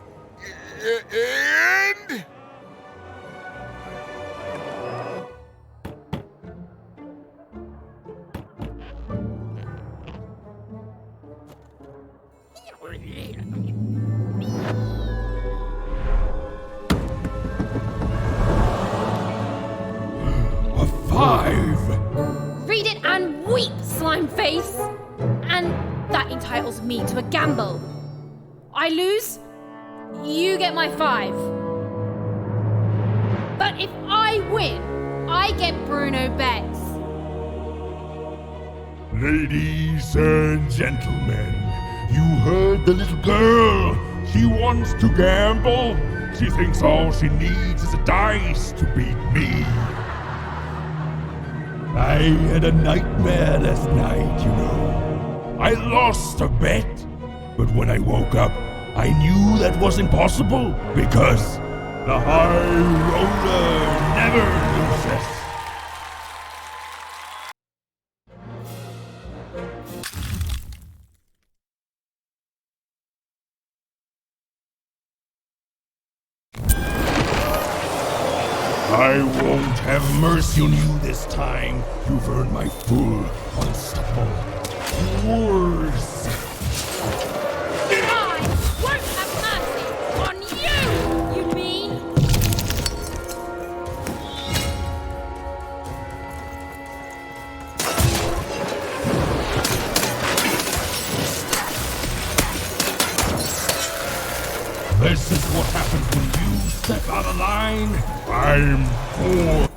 And... A 5! Read it and weep, slime face! And that entitles me to a gamble. I lose, you get my 5. But if I win, I get Bruno Betts. Ladies and gentlemen, you heard the little girl. She wants to gamble. She thinks all she needs is a dice to beat me. I had a nightmare last night, you know. I lost a bet, but when I woke up, I knew that was impossible because the high roller never loses. I won't have mercy on you this time. You've earned my full, unstoppable force. I won't have mercy on you, you mean? This is what happens when you step out of line. I'm poor.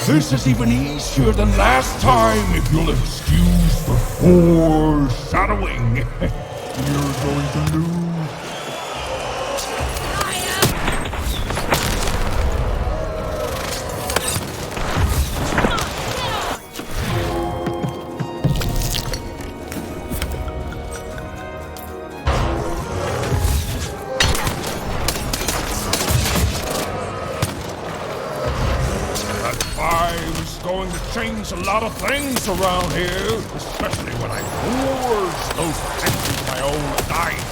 This is even easier than last time, if you'll excuse the foreshadowing. You're going to lose. Going to change a lot of things around here, especially when I forge those things with my own dice.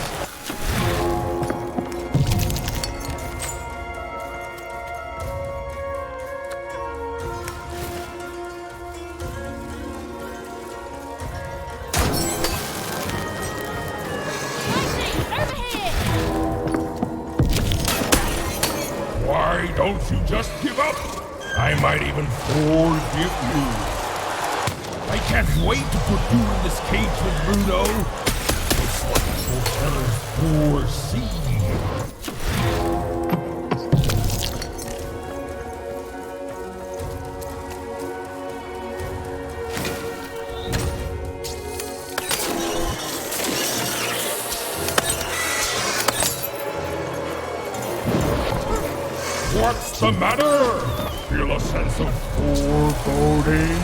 Why don't you just give up? I might even forgive you. I can't wait to put you in this cage with Bruno. It's what the foretellers foresee. the matter? Feel a sense of foreboding?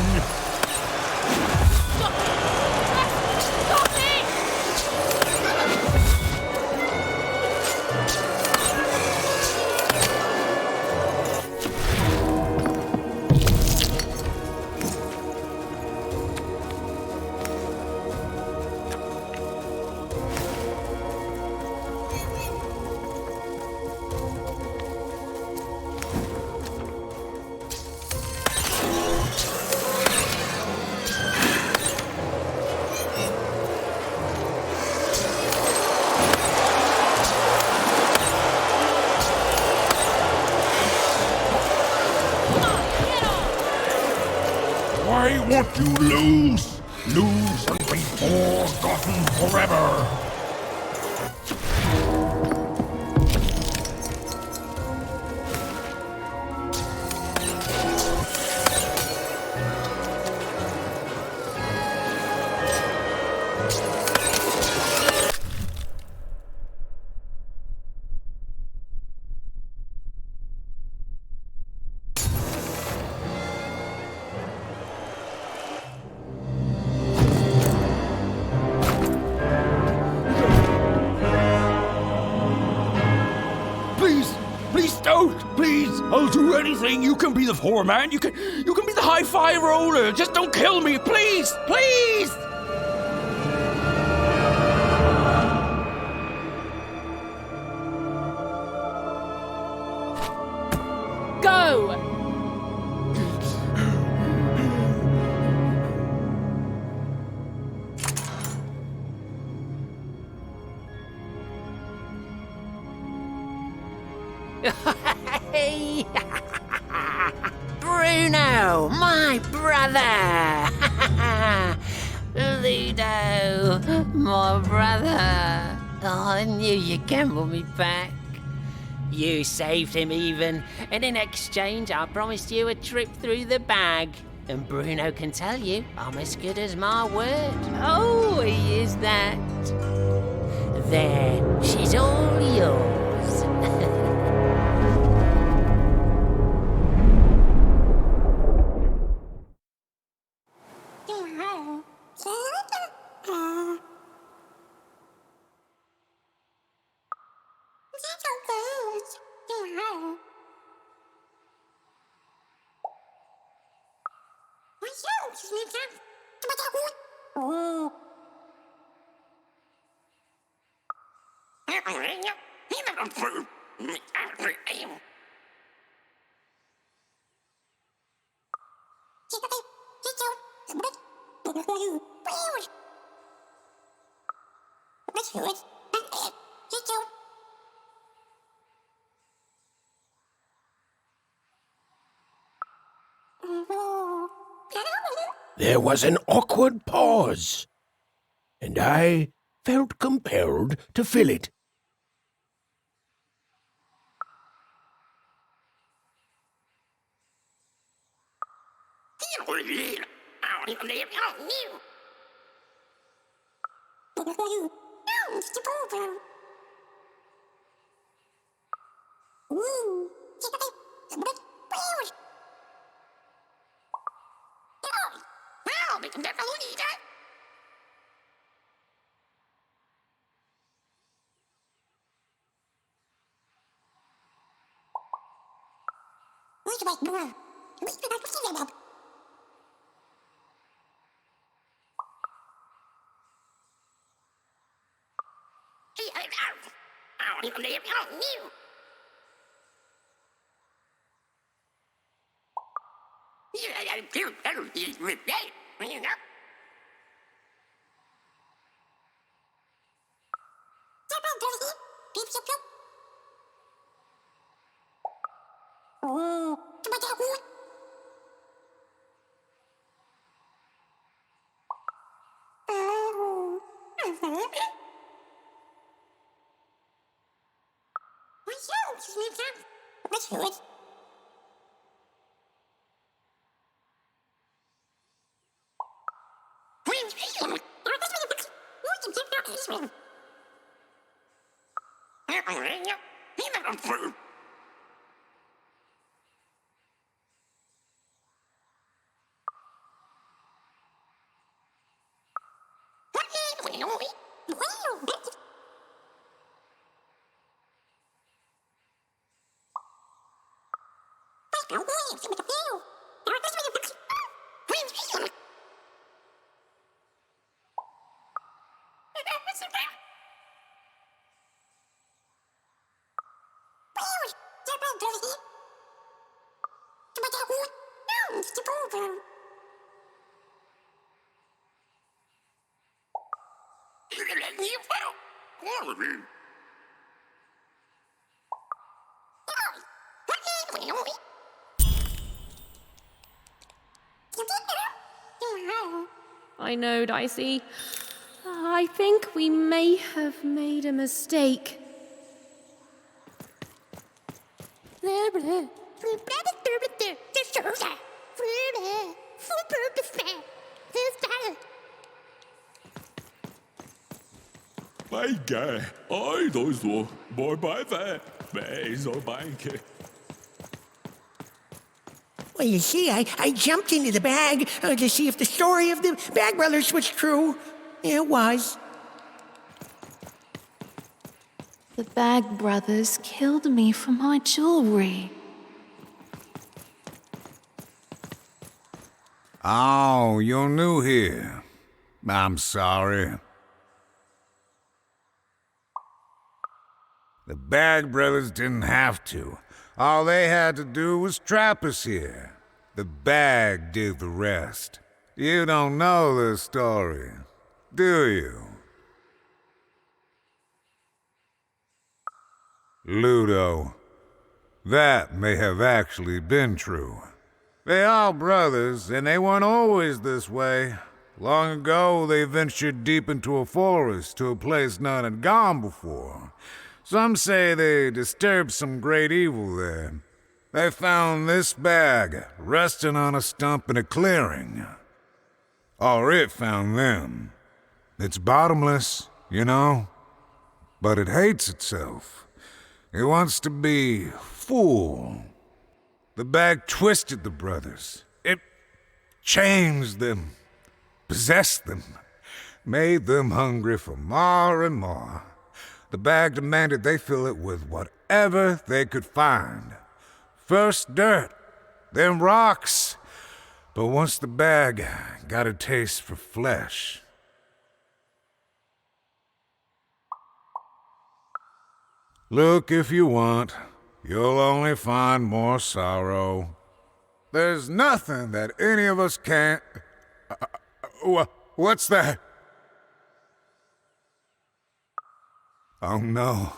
Why won't you lose? Lose and be forgotten forever! Please don't! Please! I'll do anything. You can be the foreman. You can be the high-five roller. Just don't kill me, please! Please! Go! Hey! Bruno, my brother! Ludo, my brother! Oh, I knew you'd gamble me back. You saved him even, and in exchange I promised you a trip through the bag. And Bruno can tell you I'm as good as my word. Oh, he is that. There, she's all yours. There was an awkward pause, and I felt compelled to fill it. I know, Dicey. I think we may have made a mistake. Mein Gott, also, bei so banke. Well, you see, I jumped into the bag to see if the story of the Bag Brothers was true. It was. The Bag Brothers killed me for my jewelry. Oh, you're new here. I'm sorry. The Bag Brothers didn't have to. All they had to do was trap us here. The bag did the rest. You don't know the story, do you? Ludo, that may have actually been true. They are brothers, and they weren't always this way. Long ago, they ventured deep into a forest to a place none had gone before. Some say they disturbed some great evil there. They found this bag resting on a stump in a clearing. Or it found them. It's bottomless, you know, but it hates itself. It wants to be full. The bag twisted the brothers. It changed them, possessed them, made them hungry for more and more. The bag demanded they fill it with whatever they could find. First dirt, then rocks. But once the bag got a taste for flesh... Look if you want. You'll only find more sorrow. There's nothing that any of us can't... What's that? Oh no.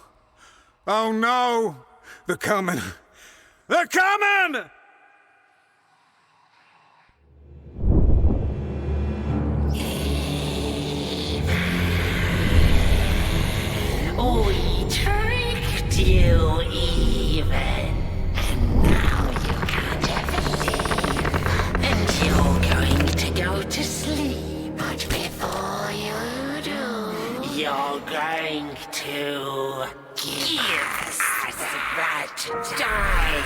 Oh no! They're coming! They're coming! We tricked you even, and now you can't leave, and you're going to go to sleep. But before you do, you're going to give us that dice.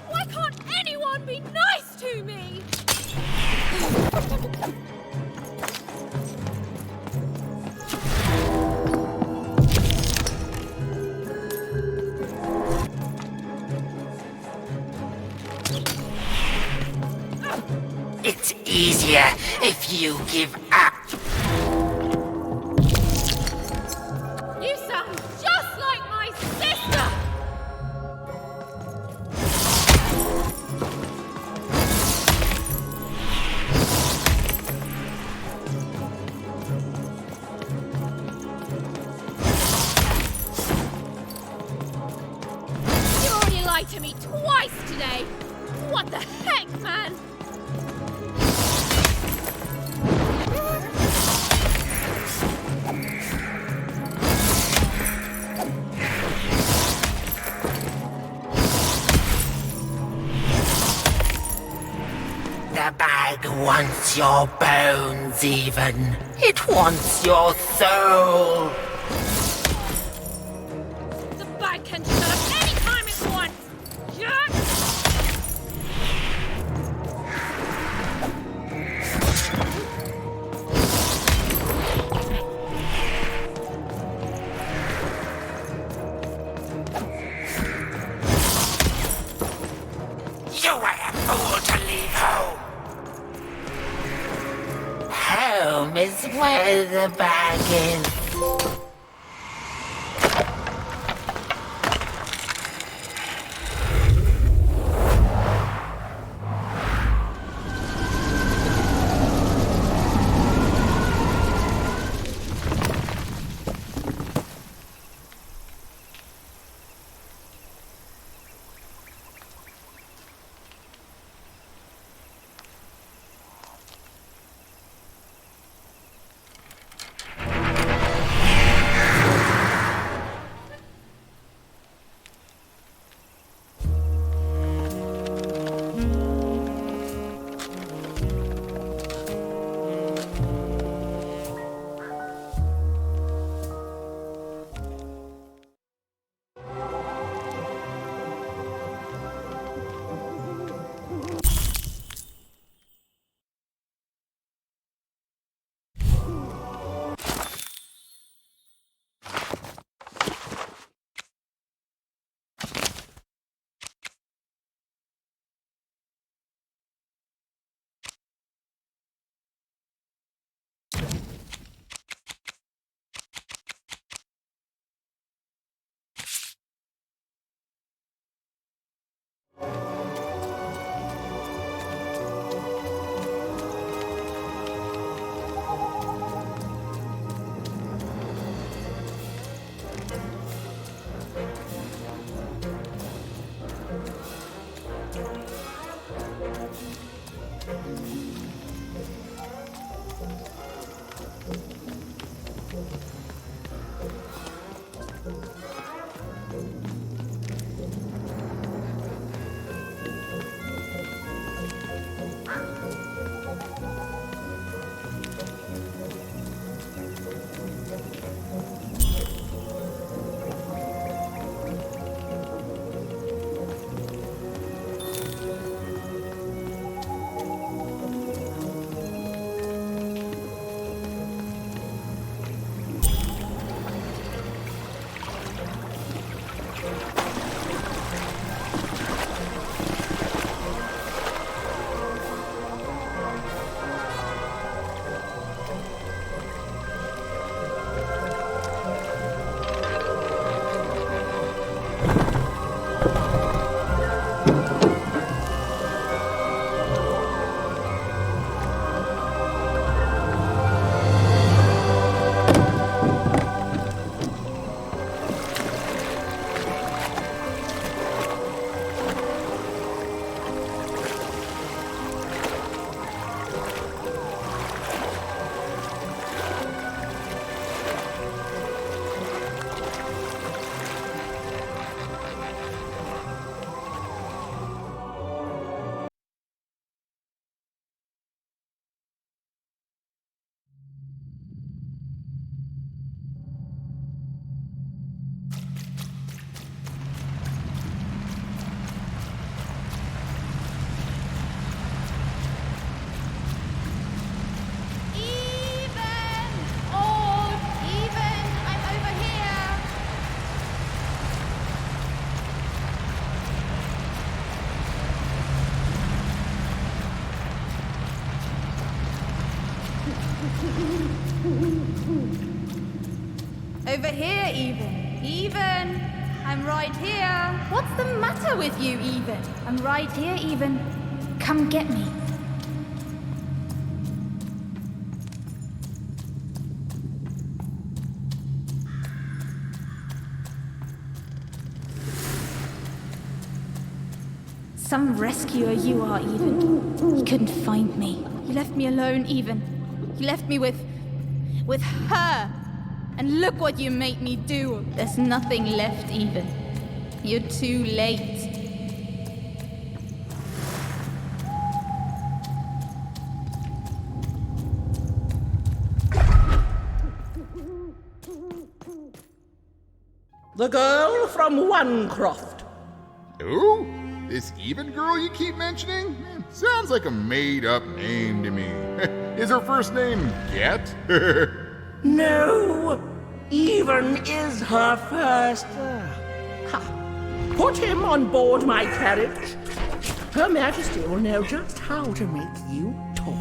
Why can't anyone be nice to me? It's easier if you give up. You sound just like my sister! You already lied to me twice today! What the heck, man? The bag wants your bones, even. It wants your soul. The bag can shut up any time it wants. Yeah. You were a fool to leave home. Home is where the bag is. Over here, Even. Even! I'm right here. What's the matter with you, Even? I'm right here, Even. Come get me. Some rescuer you are, Even. You couldn't find me. You left me alone, Even. You left me with her. And look what you made me do. There's nothing left, Even. You're too late. The girl from Onecroft. Who? This Even girl you keep mentioning? Sounds like a made-up name to me. Is her first name Get? No, Even is her first. Put him on board my carriage. Her Majesty will know just how to make you talk.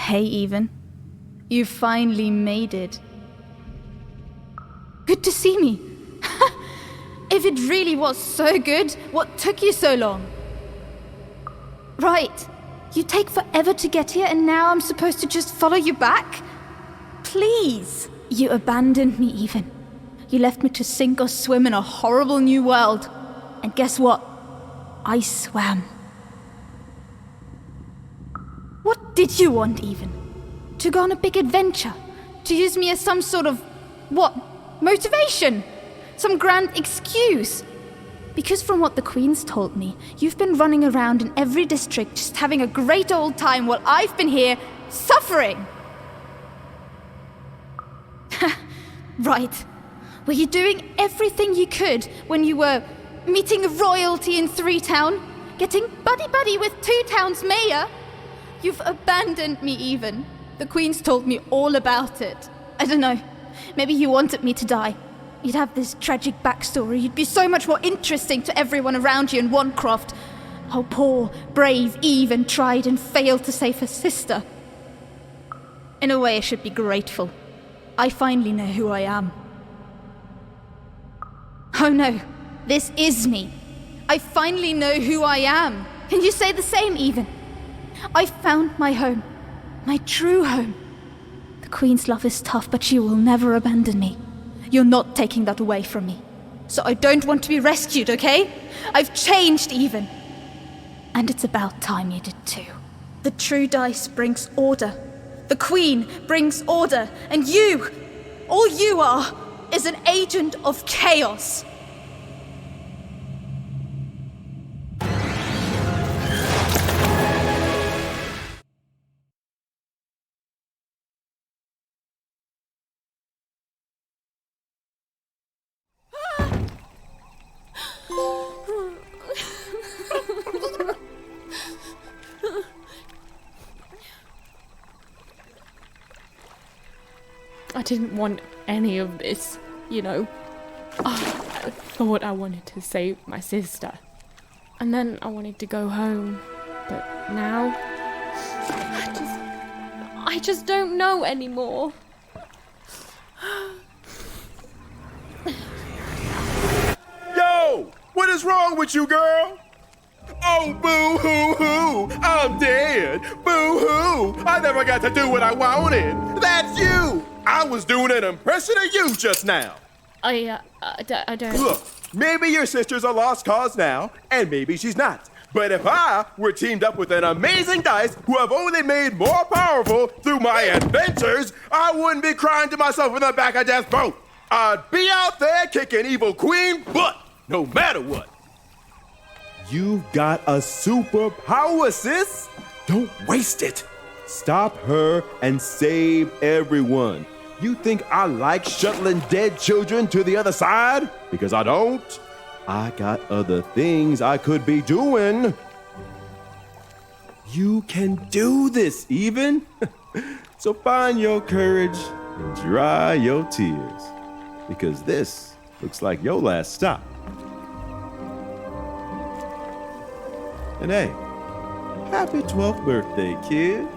Hey, Even. You finally made it. Good to see me. If it really was so good, what took you so long? Right. You take forever to get here and now I'm supposed to just follow you back? Please. You abandoned me, Even. You left me to sink or swim in a horrible new world. And guess what? I swam. What did you want, Even? To go on a big adventure? To use me as some sort of, what, motivation? Some grand excuse? Because from what the Queen's told me, you've been running around in every district just having a great old time while I've been here suffering. Right. Were you doing everything you could when you were meeting royalty in 3 Town? Getting buddy-buddy with 2 Town's mayor? You've abandoned me, Even. The Queen's told me all about it. I don't know. Maybe you wanted me to die. You'd have this tragic backstory. You'd be so much more interesting to everyone around you in Onecroft. How poor, brave Even tried and failed to save her sister. In a way, I should be grateful. I finally know who I am. Oh no, this is me. I finally know who I am. Can you say the same, Even? I found my home. My true home. The Queen's love is tough, but she will never abandon me. You're not taking that away from me. So I don't want to be rescued, okay? I've changed, Even. And it's about time you did too. The true dice brings order. The Queen brings order. And you, all you are, is an agent of chaos. I didn't want any of this, you know. I thought I wanted to save my sister. And then I wanted to go home. But now, I just don't know anymore. is wrong with you, girl? Oh, boo-hoo-hoo, I'm dead. Boo-hoo, I never got to do what I wanted. That's you. I was doing an impression of you just now. I don't... Look, maybe your sister's a lost cause now, and maybe she's not. But if I were teamed up with an amazing dice who have only made more powerful through my adventures, I wouldn't be crying to myself in the back of death's boat. I'd be out there kicking evil queen butt, no matter what. You've got a superpower, sis. Don't waste it. Stop her and save everyone. You think I like shuttling dead children to the other side? Because I don't. I got other things I could be doing. You can do this, even. So find your courage and dry your tears. Because this looks like your last stop. And hey, happy 12th birthday, kid.